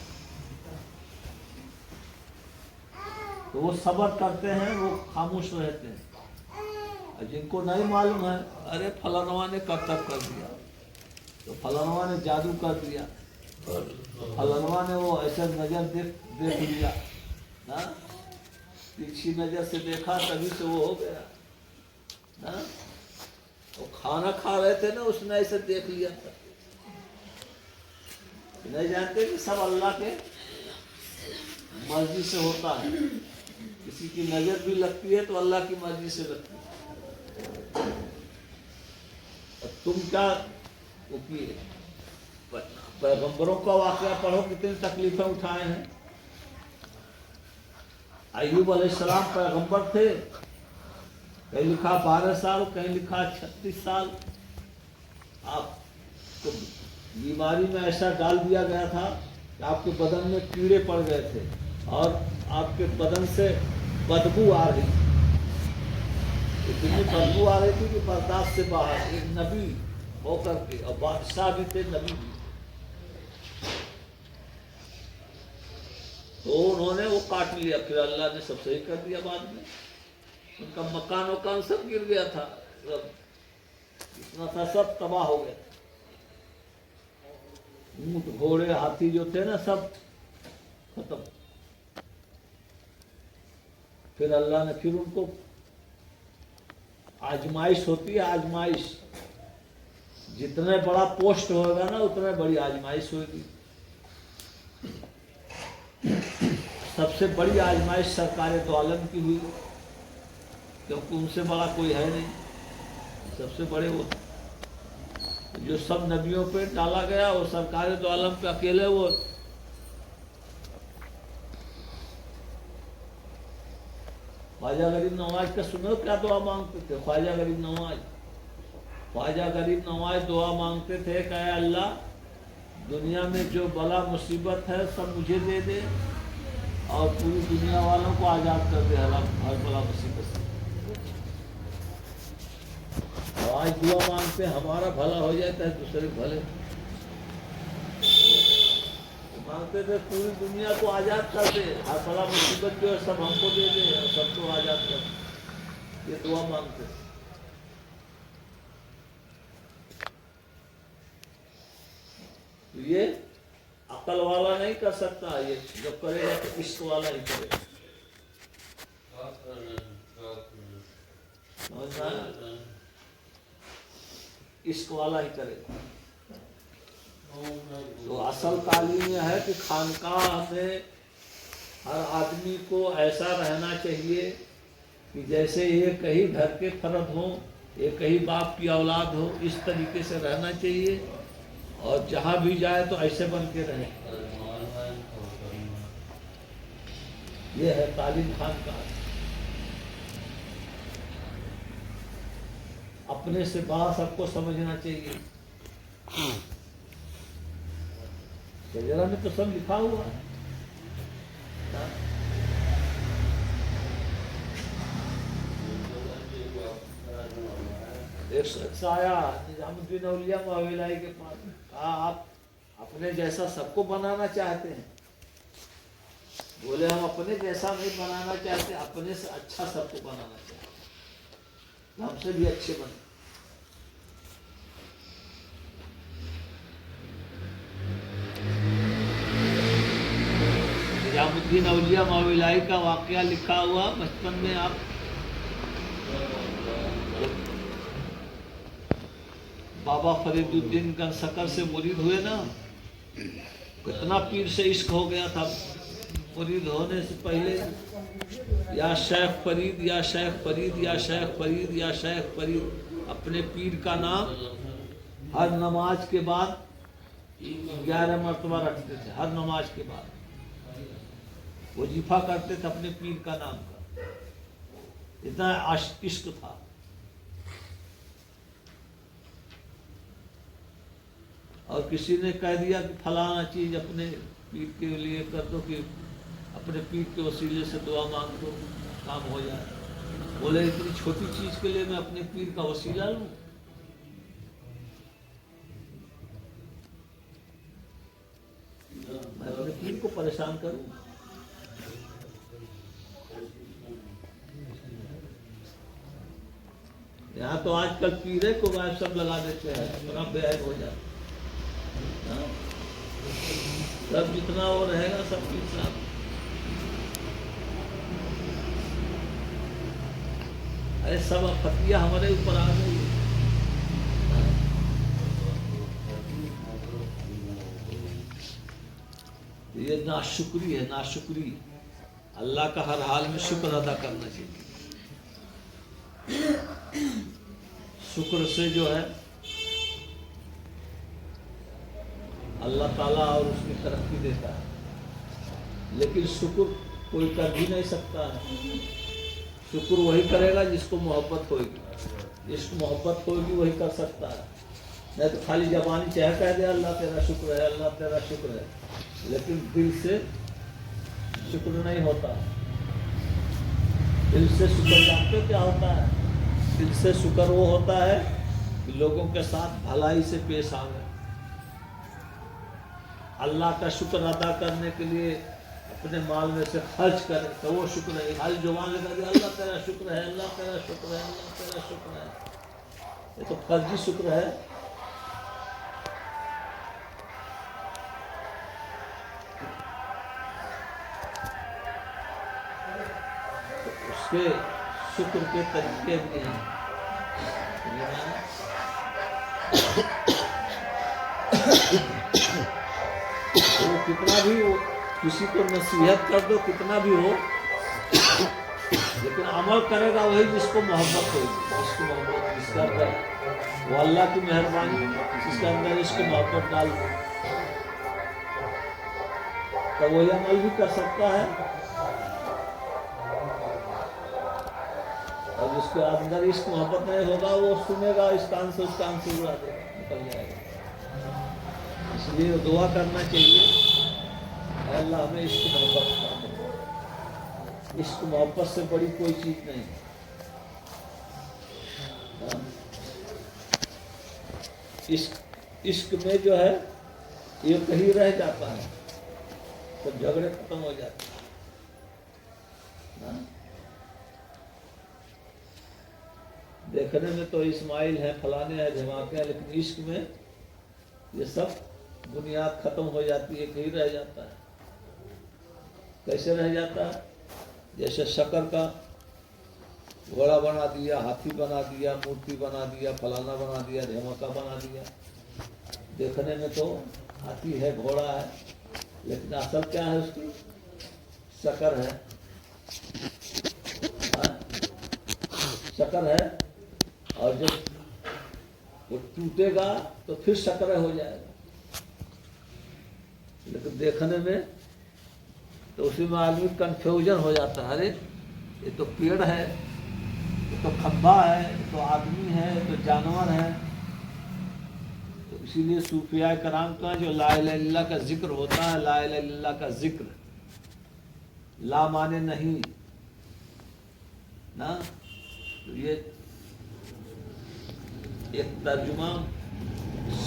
تو وہ صبر کرتے ہیں، وہ خاموش رہتے ہیں۔ اور جن کو نہیں معلوم ہے، ارے فلانوا نے کرتب کر دیا، تو فلانوا نے جادو کر دیا، فلانوا نے وہ ایسا نظر دیکھ لیا نا، تیکھی نظر سے دیکھا تبھی سے وہ ہو گیا نا، وہ کھانا کھا رہے تھے نا، اس نے ایسے دیکھ لیا تھا۔ نہیں جانتے کہ سب اللہ کے مرضی سے ہوتا ہے، کسی کی نظر بھی لگتی ہے تو اللہ کی مرضی سے لگتی ہے۔ تم کیا وہ کیے، پیغمبروں کا واقعہ پڑھو کتنی تکلیفیں اٹھائے ہیں۔ ایوب علیہ السلام پیغمبر تھے، کہیں لکھا 12 سال، کہیں لکھا 36 سال، آپ کو بیماری میں ایسا ڈال دیا گیا تھا کہ آپ کے بدن میں کیڑے پڑ گئے تھے اور آپ کے بدن سے بدبو آ رہی تھی، اتنی بدبو آ رہی تھی کہ برداشت سے باہر، ایک نبی ہو کر کے اور بادشاہ بھی تھے نبی بھی، تو انہوں نے وہ کاٹ لیا، پھر اللہ نے سب صحیح کر دیا بعد میں، ان کا مکان وکان سب گر گیا تھا، سب اتنا تھا سب تباہ ہو گیا، اونٹ گھوڑے ہاتھی جو تھے نا سب ختم۔ پھر اللہ نے پھر ان کو آزمائش ہوتی ہے، آزمائش جتنے بڑا پوسٹ ہوگا نا اتنے بڑی آزمائش ہوگی۔ سب سے بڑی آزمائش سرکار دو عالم کی ہوئی، کیونکہ ان سے بڑا کوئی ہے نہیں، سب سے بڑے وہ جو سب نبیوں پہ ڈالا گیا، وہ سرکار دو عالم پہ اکیلے وہ۔ خواجہ غریب نواز کا سنو کیا دعا مانگتے تھے خواجہ غریب نواز؟ خواجہ غریب نواز دعا مانگتے تھے کہ اے اللہ دنیا میں جو بلا مصیبت ہے سب مجھے دے دے، اور پوری دنیا والوں کو آزاد کر دے ہر بلا مصیبت سے۔ اور آج دعا مانگتے ہمارا بھلا ہو جائے چاہے دوسرے بھلے، مانگتے تھے پوری دنیا کو آزاد کر دے، ہر بلا مصیبت جو ہے سب ہم کو دے دے اور سب کو آزاد کر دے، یہ دعا مانگتے تھے۔ تو یہ عقل والا نہیں کر سکتا، یہ جو کرے گا تو عشق والا ہی کرے گا۔ عشق والا ہی کرے گا۔ تو اصل تعلیم یہ ہے کہ خانقاہ میں ہر آدمی کو ایسا رہنا چاہیے کہ جیسے یہ کہیں گھر کے فرد ہوں، یہ کہیں باپ کی اولاد ہو، اس طریقے سے رہنا چاہیے، اور جہاں بھی جائے تو ایسے بن کے رہے۔ یہ ہے تعلیم خانقاہ۔ اپنے سے بڑا سب کو سمجھنا چاہیے۔ شجرہ میں تو سب لکھا ہوا ہے۔ ایک شخص آیا نظام الدین اولیاء معاویلائی کے پاس، کہا آپ اپنے جیسا سب کو بنانا چاہتے ہیں؟ بولے ہم اپنے جیسا نہیں بنانا چاہتے، اپنے سے اچھا سب کو بنانا چاہتے ہیں، ہم سے بھی اچھے بنے۔ نظام الدین اولیاء معاویلائی کا واقعہ لکھا ہوا، بچپن میں آپ بابا فرید الدین گنسکر سے مرید ہوئے نا، کتنا پیر سے عشق ہو گیا تھا۔ مرید ہونے سے پہلے یا شیخ فرید یا شیخ فرید یا شیخ فرید یا شیخ فرید، اپنے پیر کا نام ہر نماز کے بعد 11 مرتبہ رکھتے تھے، ہر نماز کے بعد وظیفہ کرتے تھے اپنے پیر کا نام کا، اتنا عشق تھا۔ اور کسی نے کہہ دیا کہ فلانا چیز اپنے پیر کے لیے کر دو، کہ اپنے پیر کے وسیلے سے دعا مانگ دو کام ہو جائے، بولے اتنی چھوٹی چیز کے لیے میں اپنے پیر کا وسیلہ لوں؟ میں اپنے پیر کو پریشان کروں؟ یہاں تو آج کل پیرے کو غائب سب لگا دیتے ہیں، اپنا بے عیب ہو جاتا، سب جتنا وہ رہے گا سب پیر صاحب۔ ارے سب فتویٰ ہمارے اوپر آ گئی ہے۔ یہ ناشکری ہے، ناشکری۔ اللہ کا ہر حال میں شکر ادا کرنا چاہیے۔ شکر سے جو ہے اللہ تعالیٰ اور اس کی ترقی دیتا ہے، لیکن شکر کوئی کر بھی نہیں سکتا ہے۔ شکر وہی کرے گا جس کو محبت ہوئے گی، جس کو محبت ہوگی وہی کر سکتا ہے، نہیں تو خالی زبانی چاہے کہہ دے اللہ تیرا شکر ہے، اللہ تیرا شکر ہے، لیکن دل سے شکر نہیں ہوتا۔ دل سے شکر جانتے کیا ہوتا ہے؟ دل سے شکر وہ ہوتا ہے کہ لوگوں کے ساتھ بھلائی سے پیش آوے، اللہ کا شکر ادا کرنے کے لیے اپنے مال میں سے خرچ کرے تو وہ شکر ہے۔ خالی زبان لے کر اللہ تیرا شکر ہے، اللہ تیرا شکر ہے، اللہ تیرا شکر ہے، یہ تو فرضی شکر ہے۔ تو اس کے شکر کے طریقے بھی ہیں۔ وہ کتنا بھی ہو، کسی کو نصیحت کر دو کتنا بھی ہو، لیکن عمل کرے گا وہی جس کو محبت ہوگی، جس کو محبت، جس کا اندر وہ اللہ کی مہربانی، جس کے اندر اس کو محبت ڈال دو تو وہی عمل بھی کر سکتا ہے، اور جس کے اندر اس کو محبت نہیں ہوگا وہ سنے گا اس کان سے اس کان سے اڑا دے گا، نکل جائے گا۔ اس لیے دعا کرنا چاہیے، اے اللہ ہمیں اس کی محبت کر دے، اس کو محبت سے بڑی کوئی چیز نہیں۔ عشق میں جو ہے یہ کہیں رہ جاتا ہے تو جھگڑے ختم ہو جاتے ہیں۔ دیکھنے میں تو اسماعیل ہے، فلانے ہیں، دھماکے ہیں، لیکن عشق میں یہ سب بنیاد ختم ہو جاتی ہے، کہیں رہ جاتا ہے۔ کیسے رہ جاتا ہے؟ جیسے شکر کا گھوڑا بنا دیا، ہاتھی بنا دیا، مورتی بنا دیا، فلانا بنا دیا، دھماکہ بنا دیا۔ دیکھنے میں تو ہاتھی ہے، گھوڑا ہے، لیکن اصل کیا ہے اس کی؟ شکر ہے، شکر ہے، اور جب وہ ٹوٹے گا تو پھر شکر ہو جائے گا۔ لیکن دیکھنے میں تو اسی میں آدمی کنفیوژن ہو جاتا ہے، ارے یہ تو پیڑ ہے، یہ تو کھمبا ہے، یہ تو آدمی ہے، یہ تو جانور ہے۔ تو اسی لیے صوفیاء کرام کا جو لا الہ الا اللہ کا ذکر ہوتا ہے، لا الہ الا اللہ کا ذکر، لا مانے نہیں نا، تو یہ ایک ترجمہ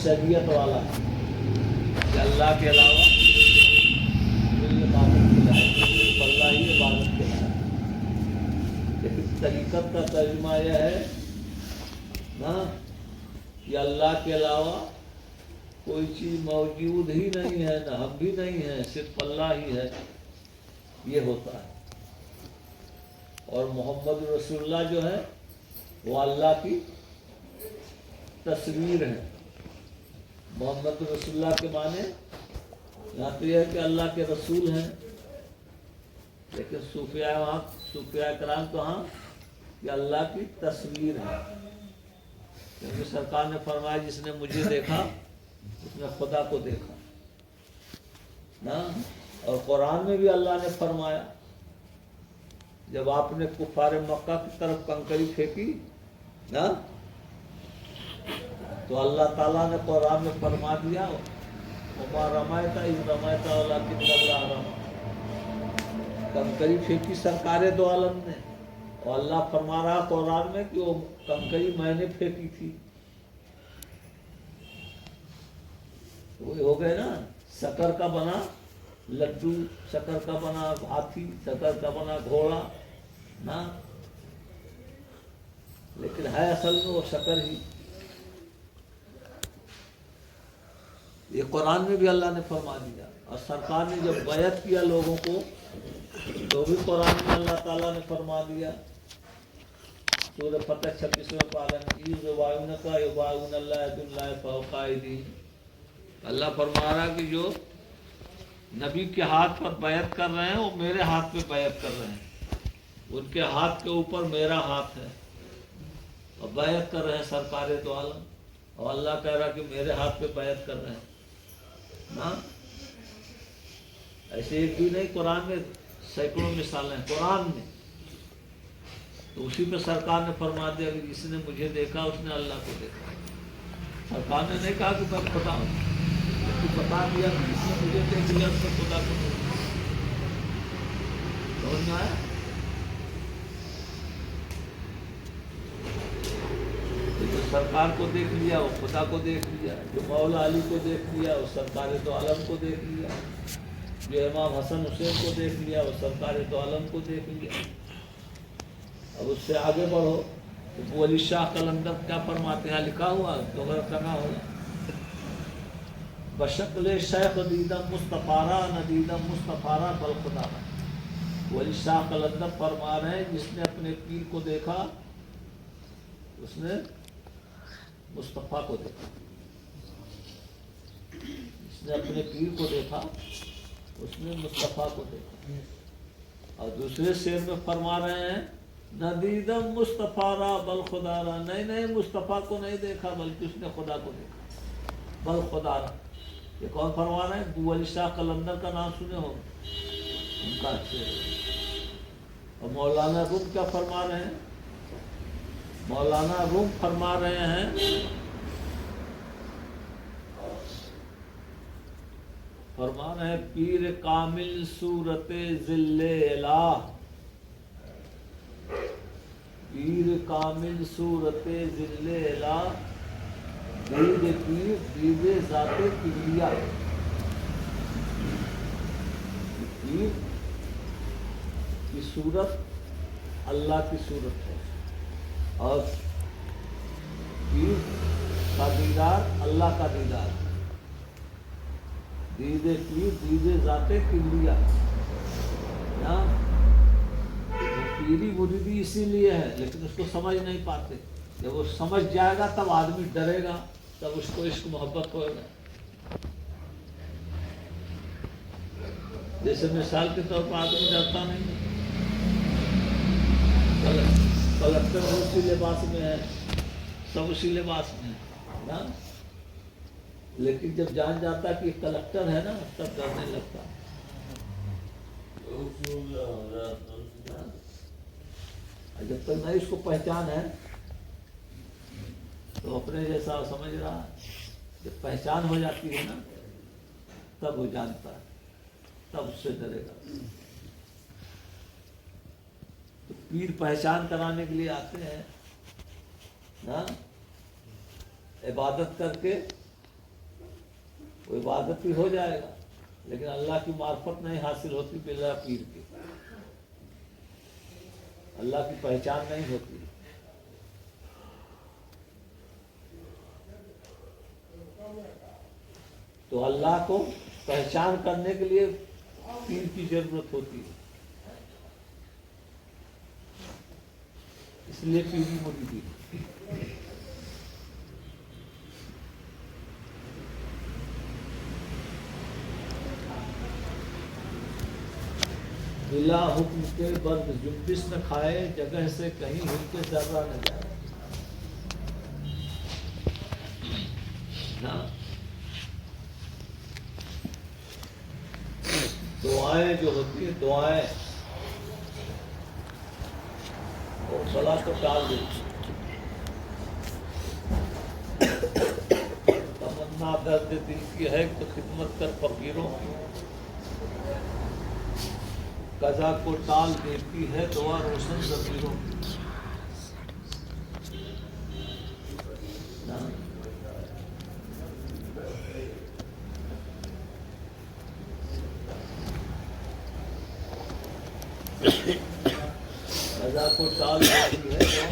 شریعت والا ہے کہ اللہ کے علاوہ کوئی عبادت کے لائق نہیں، صرف اللہ ہی عبادت کے لائق ہے۔ لیکن طریقت کا ترجمہ یہ ہے نا کہ اللہ کے علاوہ کوئی چیز موجود ہی نہیں ہے، نہ ہم بھی نہیں ہیں، صرف اللہ ہی ہے، یہ ہوتا ہے۔ اور محمد رسول اللہ جو ہے وہ اللہ کی تصویر ہے۔ محمد رسول اللہ کے معنی یہاں تو یہ ہے کہ اللہ کے رسول ہیں، لیکن صوفیاء کرام تو ہاں کہ اللہ کی تصویر ہے، کیونکہ سرکار نے فرمایا جس نے مجھے دیکھا اس نے خدا کو دیکھا نا۔ اور قرآن میں بھی اللہ نے فرمایا، جب آپ نے کفار مکہ کی طرف کنکری پھینکی نا تو اللہ تعالیٰ نے قرآن میں فرما دیا وما رمیت اذ رمیت ولکن اللہ رمی، کنکری پھینکی سرکار دو عالم نے، اور اللہ فرما رہا قرآن میں کہ وہ کنکری میں نے پھینکی تھی۔ وہ ہو گئے نا، شکر کا بنا لڈو، شکر کا بنا ہاتھی، شکر کا بنا گھوڑا نا، لیکن ہے اصل میں وہ شکر ہی۔ یہ قرآن میں بھی اللہ نے فرما دیا، اور سرکار نے جب بیعت کیا لوگوں کو تو بھی قرآن میں اللہ تعالیٰ نے فرما دیا، سورہ فتح 26 پارہ میں یبایعونک یبایعون اللہ ید اللہ فوق ایدیہم۔ اللہ فرما رہا کہ جو نبی کے ہاتھ پر بیعت کر رہے ہیں وہ میرے ہاتھ پہ بیعت کر رہے ہیں، ان کے ہاتھ کے اوپر میرا ہاتھ ہے، اور بیعت کر رہے ہیں سرکار دو عالم، اور اللہ کہہ رہا کہ میرے ہاتھ پہ بیعت کر رہے ہیں نا۔ ایسے ایک بھی نہیں، قرآن میں سینکڑوں مثالیں ہیں قرآن میں۔ تو اسی پہ سرکار نے فرما دیا کہ جس نے مجھے دیکھا اس نے اللہ کو دیکھا۔ سرکار نے نہیں کہا کہ میں خدا ہوں، لیکن بتا دیا کہ جس نے مجھے دیکھ لیا اس نے خدا کو دیکھا۔ سمجھ میں آیا؟ سرکار کو دیکھ لیا وہ خدا کو دیکھ لیا، جو مولا علی کو دیکھ لیا وہ سرکار دو عالم کو دیکھ لیا، جو امام حسن حسین کو دیکھ لیا وہ سرکار دو عالم کو دیکھ لیا۔ اب اس سے آگے بڑھو تو ولی شاہ قلندر کیا فرماتے ہیں، لکھا ہوا تو غیر کرنا ہوگا، بشکل شیخ دیدم مصطفیٰ ندیدم مصطفیٰ بل خدا۔ ولی شاہ قلندر فرما رہے ہیں جس نے اپنے پیر کو دیکھا اس نے مصطفیٰ کو دیکھا، جس نے اپنے پیر کو دیکھا اس نے مصطفیٰ کو دیکھا۔ اور دوسرے شعر میں فرما رہے ہیں ندیدم مصطفیٰ را بل خدا را، نہیں مصطفیٰ کو نہیں دیکھا بلکہ اس نے خدا کو دیکھا، بل خدا را۔ یہ کون فرما رہے ہیں؟ ابو علی شاہ قلندر کا نام سنے ہو، ان کا شعر ہے۔ اور مولانا روم کیا فرما رہے ہیں؟ مولانا روم فرما رہے ہیں پیر کامل صورت ذل الہ، پیر کامل صورت ذل الہ، دید پیر دید ذات کبریا۔ پیر کی صورت اللہ کی صورت ہے اور پیر کا دیدار اللہ کا دیدار ہے۔ دید پیر دید ذات کبریا، پیری مریدی اسی لیے ہے لیکن اس کو سمجھ نہیں پاتے، جب وہ سمجھ جائے گا تب آدمی ڈرے گا، تب اس کو عشق محبت ہوئے گا۔ جیسے مثال کے طور پر آدمی ڈرتا نہیں، کلکٹر اسی لباس میں ہے، سب اسی لباس میں ہے، لیکن جب جان جاتا ہے کہ یہ کلکٹر ہے نا تب ڈرنے لگتا ہے۔ جب تک نہیں اس کو پہچان ہے تو اپنے جیسا سمجھ رہا ہے، جب پہچان ہو جاتی ہے نا تب وہ جانتا ہے، تب اس سے ڈرے گا۔ تو پیر پہچان کرانے کے لیے آتے ہیں نا، عبادت کر کے وہ عبادت بھی ہو جائے گا لیکن اللہ کی معرفت نہیں حاصل ہوتی بلا پیر کی، اللہ کی پہچان نہیں ہوتی۔ تو اللہ کو پہچان کرنے کے لیے پیر کی ضرورت ہوتی ہے، اس لیے پیری مریدی۔ بلا حکم کے برد جنبش نہ کھائے، جگہ سے کہیں ہل کے ذرہ نہ جائے۔ دعائیں جو ہوتی ہیں دعائیں وہ بلا تو ٹال دیتی، تمنا درد دل کی ہے تو خدمت کر فقیروں کی، قضا کو ٹال دیتی ہے دعا روشن ضمیروں کی۔ قضا کو ٹال دیتی ہے دعا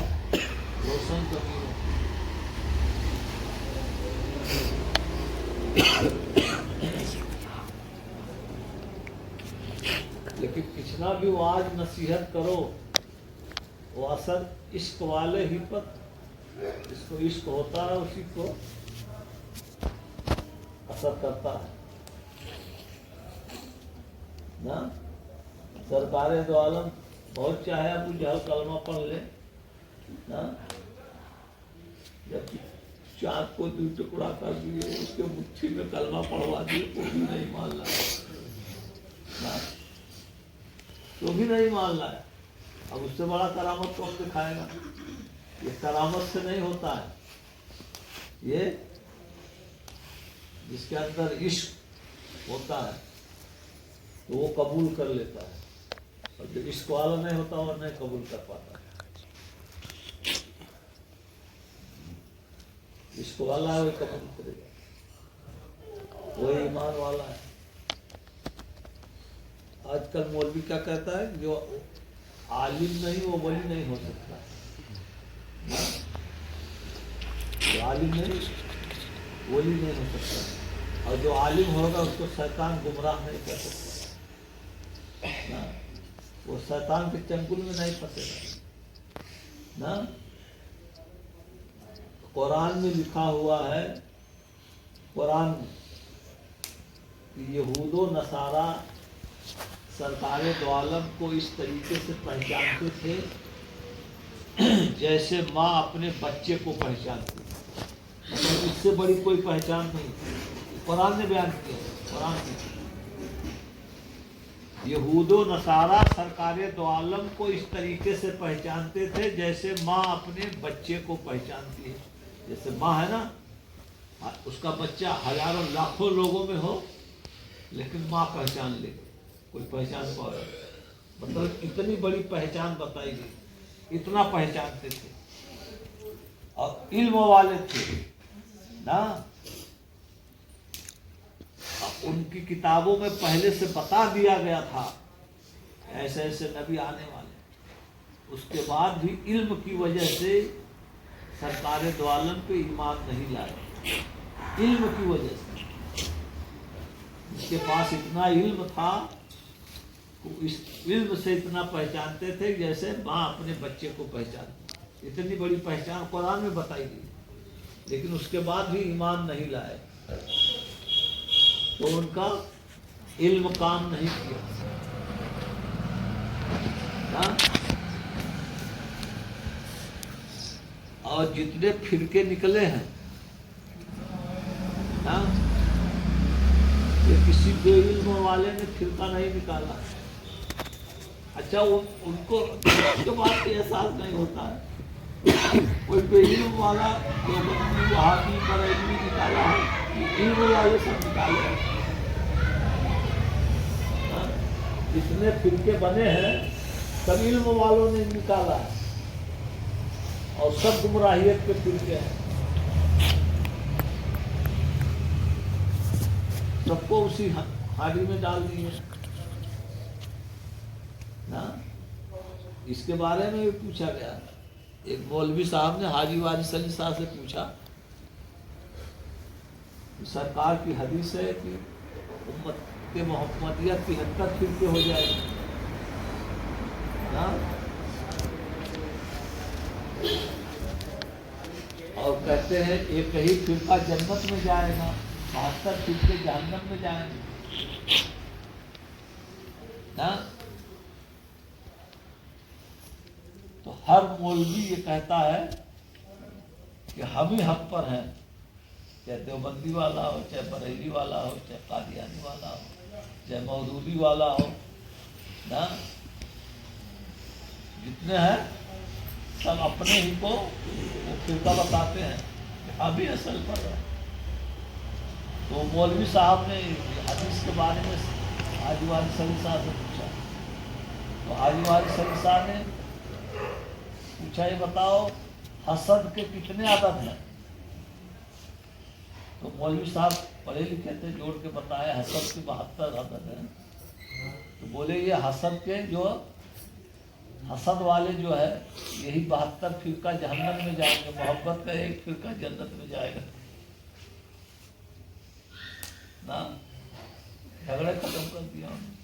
روشن ضمیروں کی۔ لیکن کتنا بھی وہ آج نصیحت کرو وہ اثر عشق والے ہی پر، جس کو عشق ہوتا ہے اسی کو اثر کرتا ہے نا۔ سرکار دو عالم بہت چاہے ابو جہل کلمہ پڑھ لے نا، جب چاند کو دو ٹکڑا کر دیے اس کے مٹھی میں کلمہ پڑھوا دیے وہ بھی نہیں مان لایا، تو بھی نہیں مان لایا۔ اب اس سے بڑا کرامت کون دکھائے گا؟ یہ کرامت سے نہیں ہوتا ہے، یہ جس کے اندر عشق ہوتا ہے تو وہ قبول کر لیتا ہے، اور جو عشق والا نہیں ہوتا وہ نہیں قبول کر پاتا۔ جس کو اللہ ہے وہ قبول کرے گا، وہ ایمان والا ہے۔ آج کل مولوی کیا کہتا ہے، جو عالم نہیں وہ ولی نہیں ہو سکتا، جو عالم نہیں ولی نہیں ہو سکتا، اور جو عالم ہوگا اس کو شیطان گمراہ نہیں کر سکتا، وہ شیطان کے چنگل میں نہیں پھنسے گا نا۔ قرآن میں لکھا ہوا ہے، قرآن میں کہ یہود و نصارہ سرکار دو عالم کو اس طریقے سے پہچانتے تھے جیسے ماں اپنے بچے کو پہچانتی ہے، مطلب اس سے بڑی کوئی پہچان نہیں، قرآن نے بیان کیا، قرآن نے یہود و نصارہ سرکار دو عالم کو اس طریقے سے پہچانتے تھے جیسے ماں اپنے بچے کو پہچانتی ہے۔ جیسے ماں ہے نا، اس کا بچہ ہزاروں لاکھوں لوگوں میں ہو لیکن ماں پہچان لے گی، کوئی پہچان پائے، مطلب اتنی بڑی پہچان بتائی گئی، اتنا پہچانتے تھے، اور علم والے تھے نا۔ ان کی کتابوں میں پہلے سے بتا دیا گیا تھا ایسے ایسے نبی آنے والے، اس کے بعد بھی علم کی وجہ سے سرکار دو عالم پہ ایمان نہیں لائے، علم کی وجہ سے۔ اس کے پاس اتنا علم تھا، اس علم سے اتنا پہچانتے تھے جیسے ماں اپنے بچے کو پہچانتی، اتنی بڑی پہچان قرآن میں بتائی گئی، لیکن اس کے بعد بھی ایمان نہیں لائے، تو ان کا علم کام نہیں کیا نا۔ اور جتنے فرقے نکلے ہیں نا، یہ کسی بے علم والے نے فرقہ نہیں نکالا، اچھا ان کو اس کے بعد احساس نہیں ہوتا ہے، کوئی بے علم والا دیوبندی وہابی بریلوی نکالا ہے، علم والے سب نکالے ہیں، جتنے فرقے بنے ہیں سب علم والوں نے نکالا ہے، اور سب گمراہیت کے فرقے ہیں، سب کو اسی ہاڑی میں ڈال دیے نا۔ اس کے بارے میں بھی پوچھا گیا، ایک مولوی صاحب نے حاجی وارث علی صاحب سے پوچھا، سرکار کی حدیث ہے کہ امت کے محمدیہ 73 فرقے ہو جائے گی نا، اور کہتے ہیں ایک ہی فرقہ جنت میں جائے گا، 72 فرقے جہنم میں جائیں گے نا۔ تو ہر مولوی یہ کہتا ہے کہ ہم ہی حق پر ہیں، چاہے دیوبندی والا ہو، چاہے بریلی والا ہو، چاہے قادیانی والا ہو، چاہے مودودی والا ہو نا، جتنے ہیں سب اپنے ہی کو وہ فرقہ بتاتے ہیں کہ ہم ہی اصل پر ہیں۔ تو مولوی صاحب نے حدیث کے بارے میں حاجی وارث علی صاحب سے پوچھا، تو حاجی وارث علی صاحب نے پوچھا یہ بتاؤ حسد کے کتنے عدد ہیں؟ تو مولوی صاحب پڑھے لکھے تھے، جوڑ کے بتایا حسد کے 72 عدد ہیں۔ تو بولے یہ حسد کے جو حسد والے جو ہے یہی 72 فرقہ جہنم میں جائیں گے، محبت کا ایک فرقہ جنت میں جائے گا نا۔ جھگڑے ختم کر دیا انہوں نے۔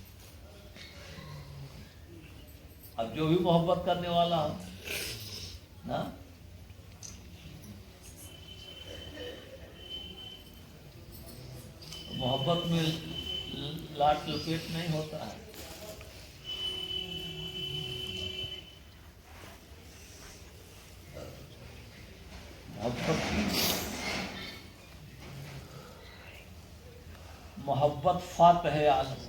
اب جو بھی محبت کرنے والا ہو نا، محبت میں لاٹ لپیٹ نہیں ہوتا ہے، محبت فاتح عالم،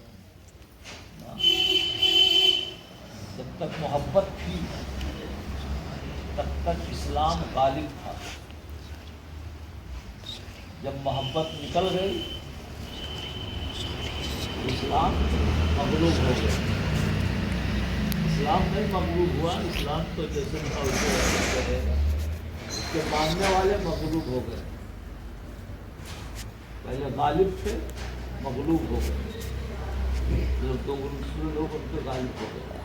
جب تک محبت تھی تب تک اسلام غالب تھا، جب محبت نکل گئی اسلام مغلوب ہو گیا۔ اسلام نہیں مغلوب ہوا، اسلام تو جیسے تھا ویسے رہے گا۔ اس کے ماننے والے مغلوب ہو گئے. پہلے غالب تھے، مغلوب ہو گئے. دوسرے لوگ ان سے غالب ہو گئے.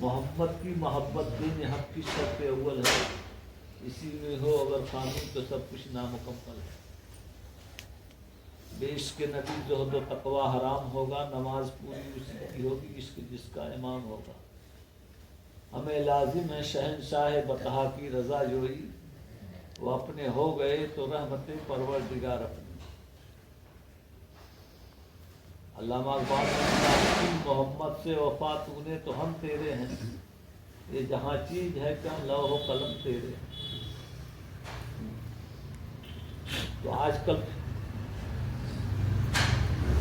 محمد کی محبت دین حق کی شرط اول ہے. اسی میں ہو اگر قانون تو سب کچھ نامکمل ہے. بے عشق نبی جو ہو تو تقوی حرام ہوگا. نماز پوری اسی کی ہوگی جس کا امام ہوگا. ہمیں لازم ہے شہنشاہ بطحا کی رضا جوئی. وہ اپنے ہو گئے تو رحمت پروردگار اپنی. علامہ اقبال نے محمد سے وفا تو نے تو ہم تیرے ہیں. یہ جہاں چیز ہے کیا لوح و قلم تیرے. تو آج کل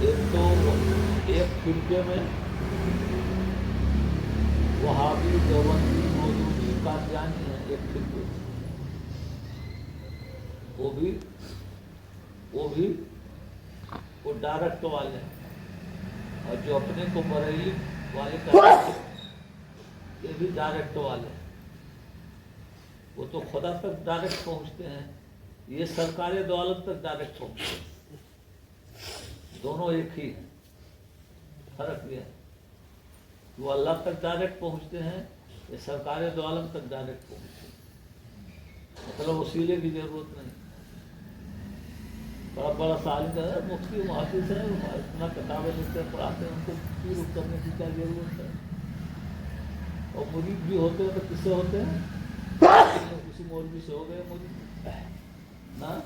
ایک فرقے میں وہابی دیوبندی مودودی قادیانی ہیں. ایک فرقے وہ ڈائریکٹ والے ہیں. اور جو اپنے کو بریلی والے کہتے ہیں یہ بھی ڈائریکٹ والے ہیں. وہ تو خدا تک ڈائریکٹ پہنچتے ہیں. یہ سرکار دو عالم تک ڈائریکٹ پہنچتے ہیں. دونوں ایک ہی ہیں. فرق یہ ہے وہ اللہ تک ڈائریکٹ پہنچتے ہیں، یہ سرکار دو عالم تک ڈائریکٹ پہنچتے ہیں. مطلب وسیلے کی ضرورت نہیں. بڑا بڑا سالم ہے، مفتی محافظ ہے، اتنا کتابیں لکھتے ہیں پڑھاتے ہیں، ان کو پیر کرنے کی کیا ضرورت ہے. اور مرید بھی ہوتے ہیں تو کس سے ہوتے ہیں؟ کسی مولوی سے ہو گئے مرید نا.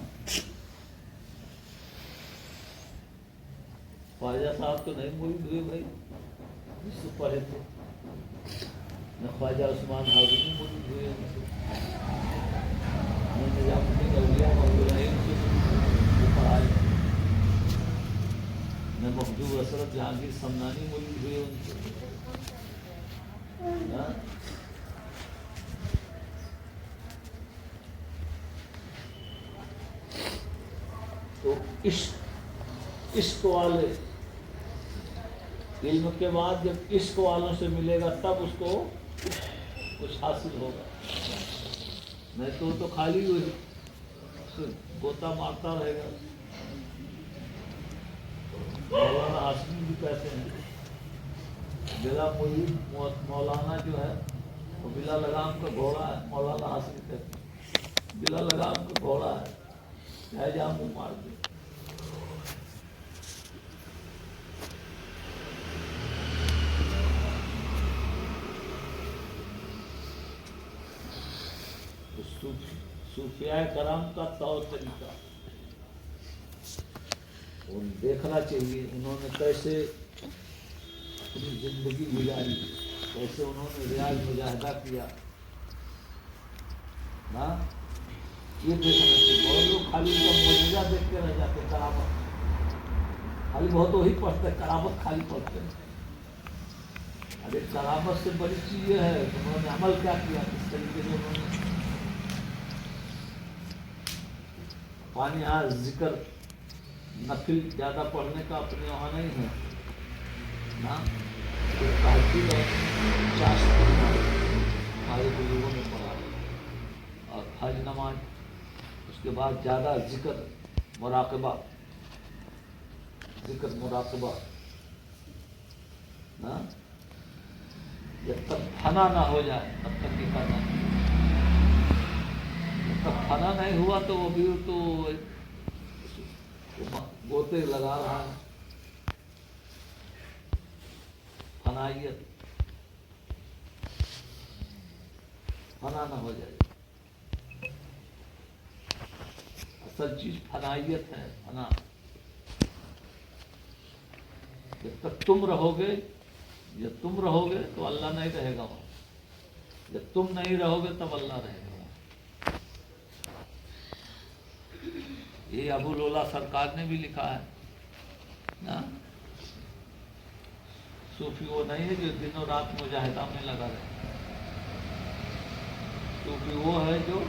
خواجہ صاحب تو نہیں مرید ہوئے بھائی جس سے پڑھے تھے. نہ خواجہ عثمان حاضری مرید ہوئے ان سے، نہ نظام الدین اولیاء مولانا ان سے پڑھائے، نہ محجوب حضرت جہانگیر سمنانی مرید ہوئے ان سے. تو عشق والے علم کے بعد جب عشق والوں سے ملے گا تب اس کو کچھ حاصل ہوگا. نہیں تو خالی ہوئی گوتا مارتا رہے گا. مولانا ہاشمی بھی کہتے ہیں بلا مرید مولانا جو ہے وہ بلا لگام کا گھوڑا ہے. مولانا ہاشمی کہتے ہیں بلا لگام کا گھوڑا ہے، چاہے جہاں منہ مار دے. صوفیاء کرام کا طور طریقہ دیکھنا چاہیے. انہوں نے کیسے اپنی زندگی گزاری، کیسے انہوں نے ریاض مجاہدہ کیا نا. یہ دیکھنا چاہیے. بہت لوگ خالی ان کا معجزہ دیکھ کے رہ جاتے. کرامت خالی بہت وہی پڑھتے، کرامت خالی پڑھتے ہیں. ارے کرامت سے بڑی چیز یہ ہے کہ انہوں نے عمل کیا کیا، کس طریقے سے انہوں نے. پانی یہاں ذکر نفل زیادہ پڑھنے کا اپنے وہاں نہیں ہے نا. تحجد اور چاشت ہمارے بزرگوں نے پڑھا، اور حج نماز. اس کے بعد زیادہ ذکر مراقبہ نا. جب تک فنا نہ ہو جائے تب تک یہ کرنا. جب تک فنا نہیں ہوا تو وہ بھی تو گوتے لگا رہا ہے. فنائیت فنا نہ ہو جائے. اصل چیز فنائیت ہے. فنا جب تک تم رہو گے، جب تم رہو گے تو اللہ نہیں رہے گا وہاں. جب تم نہیں رہو گے تب اللہ رہے گا وہاں. یہ ابو لولا سرکار نے بھی لکھا ہے نا. صوفی وہ نہیں ہے جو دنوں رات مجاہدہ میں لگا رہے. صوفی وہ ہے جو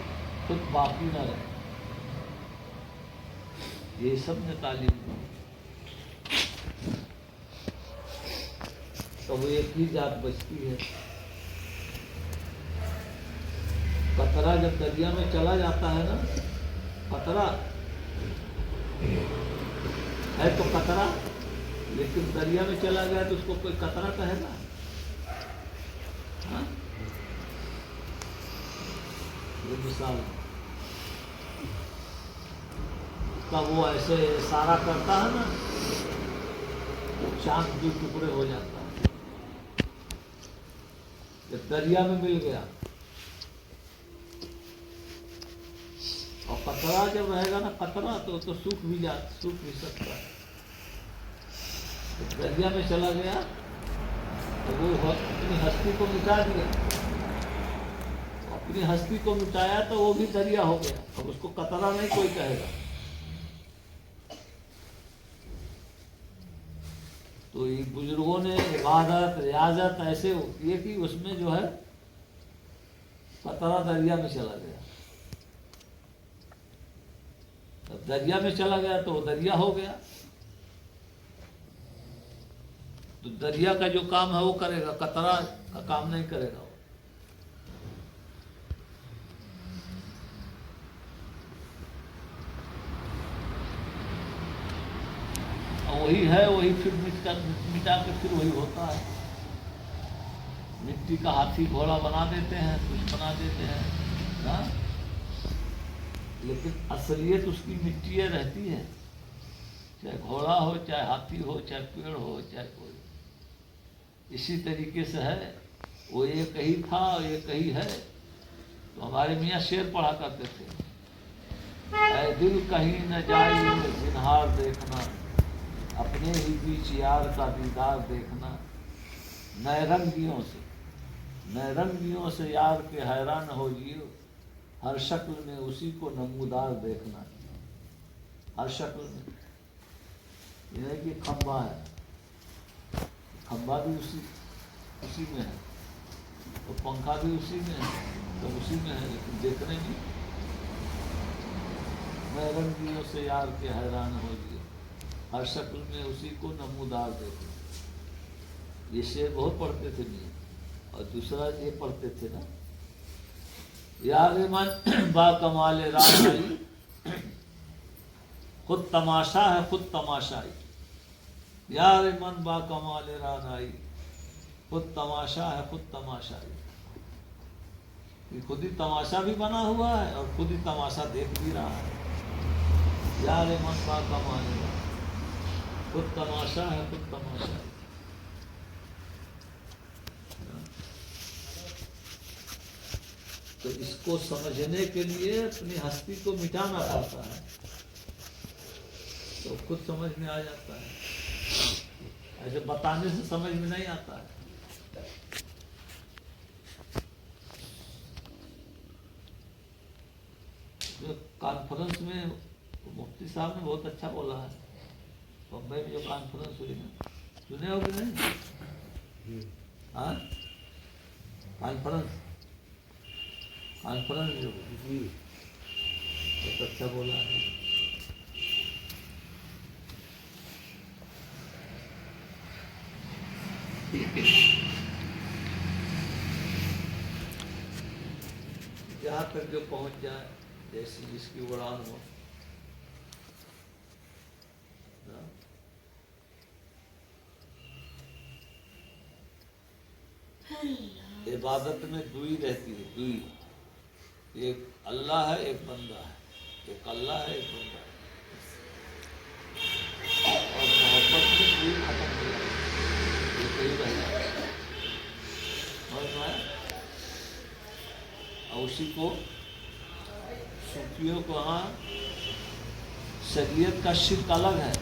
خود باقی نہ رہے. یہ سب نے تعلیم دی. تو وہ ایک ہی ذات بچتی ہے. قطرہ جب دریا میں چلا جاتا ہے نا، قطرہ ہے تو قطرہ، لیکن دریا میں چلا گیا تو اس کو کوئی قطرہ کہے گا؟ ہاں؟ یہ مثال ہے کا، وہ ایسے اشارہ کرتا ہے نا، چاند کے ٹکڑے ہو جاتا ہے جب دریا میں مل گیا، اور قطرہ جب رہے گا نا قطرہ تو سوکھ بھی سکتا ہے. جب دریا میں چلا گیا تو وہ اپنی ہستی کو مٹا دیا، اپنی ہستی کو مٹایا تو وہ بھی دریا ہو گیا. اب اس کو قطرہ نہیں کوئی کہے گا. تو یہ بزرگوں نے عبادت ریاضت ایسے ہوتی ہے کہ اس میں جو ہے قطرہ دریا میں چلا گیا. جب دریا میں چلا گیا تو وہ دریا ہو گیا. تو دریا کا جو کام ہے وہ کرے گا، قطرہ کا کام نہیں کرے گا. وہی ہے، وہی پھر مٹا کے پھر وہی ہوتا ہے. مٹی کا ہاتھی گھوڑا بنا دیتے ہیں، کچھ بنا دیتے ہیں ہاں؟ لیکن اصلیت اس کی مٹی رہتی ہے، چاہے گھوڑا ہو، چاہے ہاتھی ہو، چاہے پیڑ ہو، چاہے کوئی. اسی طریقے سے ہے، وہ ایک ہی تھا اور ایک ہی ہے. تو ہمارے میاں شعر پڑھا کرتے تھے، اے دل کہیں نہ جائیے زنہار دیکھنا، اپنے ہی بیچ یار کا دیدار دیکھنا. نئے رنگیوں سے یار کے حیران ہو جیو، ہر شکل میں اسی کو نمودار دیکھنا. ہر شکل میں، یہ ہے کہ کھمبا ہے، کھمبا بھی اسی میں ہے، اور پنکھا بھی اسی میں ہے، تو اسی میں ہے، لیکن دیکھنے میں نئے رنگیوں سے یار کے حیران ہو جیو، ہر شکل میں اسی کو نمودار دیکھنا. یہ شعر بہت پڑھتے تھے میاں. اور دوسرا یہ پڑھتے تھے نا، یار من با کمال رانائی، خود تماشا ہے خود تماشائی. یار من با کمال رانائی، خود تماشا ہے خود تماشائی. یہ خود ہی تماشا بھی بنا ہوا ہے اور خود ہی تماشا دیکھ بھی رہا ہے. یار من با کمال رانائی، خود تماشا ہے خود تماشائی. تو اس کو سمجھنے کے لیے اپنی ہستی کو مٹانا پڑتا ہے، تو خود سمجھ میں آ جاتا ہے. ایسے بتانے سے سمجھ میں نہیں آتا ہے. جو کانفرنس میں مفتی صاحب نے بہت اچھا بولا ہے، بمبئی میں جو کانفرنس ہوئی نا، سنے ہو کہ نہیں؟ ہاں، کانفرنس جو بہت اچھا بولا ہے. جہاں تک جو پہنچ جائے، جیسی جس کی اڑان ہو. عبادت میں دوئی رہتی ہے، دوئی. ایک اللہ ہے، ایک بندہ ہے. ایک اللہ ہے، ایک بندہ ہے. اور محبت میں دوئی ختم ہو جائے، یہ کوئی رہ جائے. اور اسی کو صوفیوں کو ہاں شریعت کا شرک الگ ہے،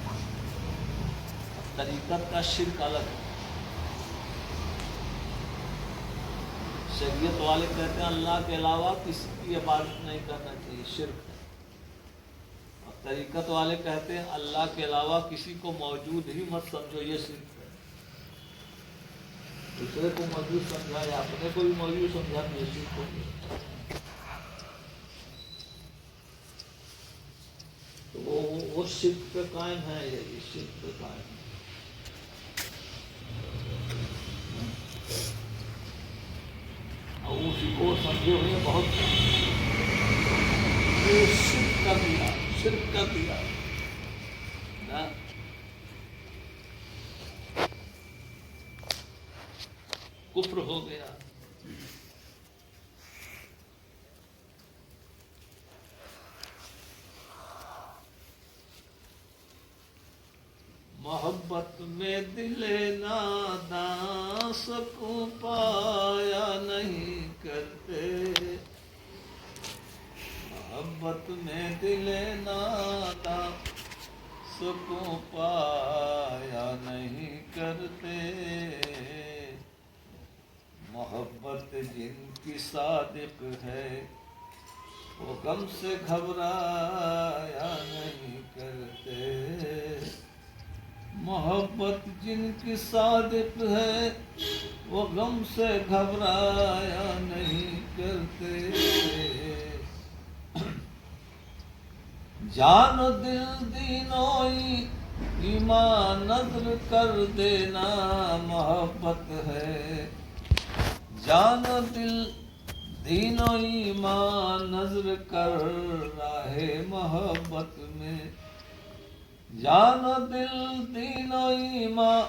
طریقت کا شرک الگ ہے. شریعت والے کہتے ہیں اللہ کے علاوہ کسی کی عبادت نہیں کرنا چاہیے، شرک ہے. اور طریقت والے کہتے ہیں اللہ کے علاوہ کسی کو موجود ہی مت سمجھو، یہ شرک ہے. دوسرے کو موجود سمجھا یا اپنے کو بھی موجود سمجھا تو یہ شرک ہو گیا. تو وہ شرک پہ قائم ہے، یہ شرک پہ قائم ہے. اور اسی کو سمجھے ہوئے بہت یہ شرک کر دیا نا، کفر ہو گیا۔ محبت میں دل ناداں سکوں پایا نہیں کرتے، محبت میں دل ناداں سکوں پایا نہیں کرتے، محبت جن کی صادق ہے وہ غم سے گھبرایا نہیں کرتے، محبت جن کی صادق ہے وہ غم سے گھبرایا نہیں کرتے، جان و دل دین و ایمان نظر کر دینا محبت ہے، جان و دل دین و ایمان نظر کر راہ محبت میں، جان و دل دین و ایمان